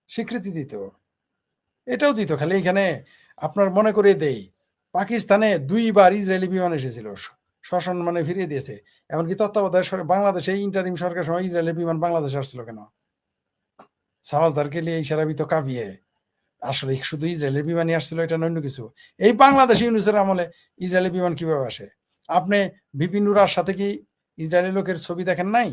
G: স্বীকৃতি দিত, এটাও দিত। খালি এখানে আপনার মনে করে দেই, পাকিস্তানে 2 বার ইসরায়েলি বিমান এসেছিল, সসম্মানে ফিরিয়ে দিয়েছে। এমনকি তত্ত্বাবধায়ক বাংলাদেশে ইন্টারিম সরকার সময় ইসরায়েলি বিমান বাংলাদেশে আসছিল কেন? সামাজদারকে নিয়ে ইশারাবি তো কাঁপিয়ে, আসলে শুধু ইসরায়েলের বিমানই আসছিল, এটা অন্য কিছু। এই বাংলাদেশ ইউনুসের আমলে ইসরায়েলি বিমান কিভাবে আসে? আপনি বিপিন নুরার সাথে কি ইসরায়েলি লোকের ছবি দেখেন নাই?